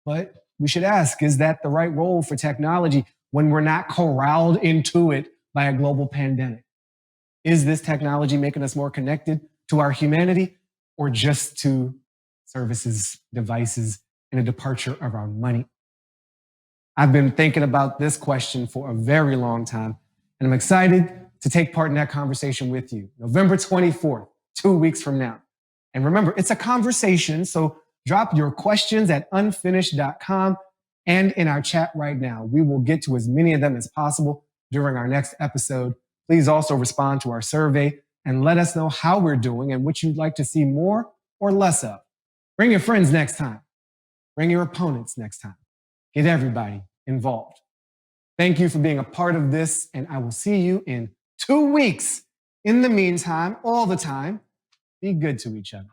But we should ask, is that the right role for technology when we're not corralled into it by a global pandemic? Is this technology making us more connected to our humanity or just to services, devices, and a departure of our money? I've been thinking about this question for a very long time, and I'm excited to take part in that conversation with you. November 24th, 2 weeks from now. And remember, it's a conversation, so drop your questions at unfinished.com and in our chat right now. We will get to as many of them as possible during our next episode. Please also respond to our survey and let us know how we're doing and what you'd like to see more or less of. Bring your friends next time. Bring your opponents next time. Get everybody involved. Thank you for being a part of this, and I will see you in 2 weeks. In the meantime, all the time, be good to each other.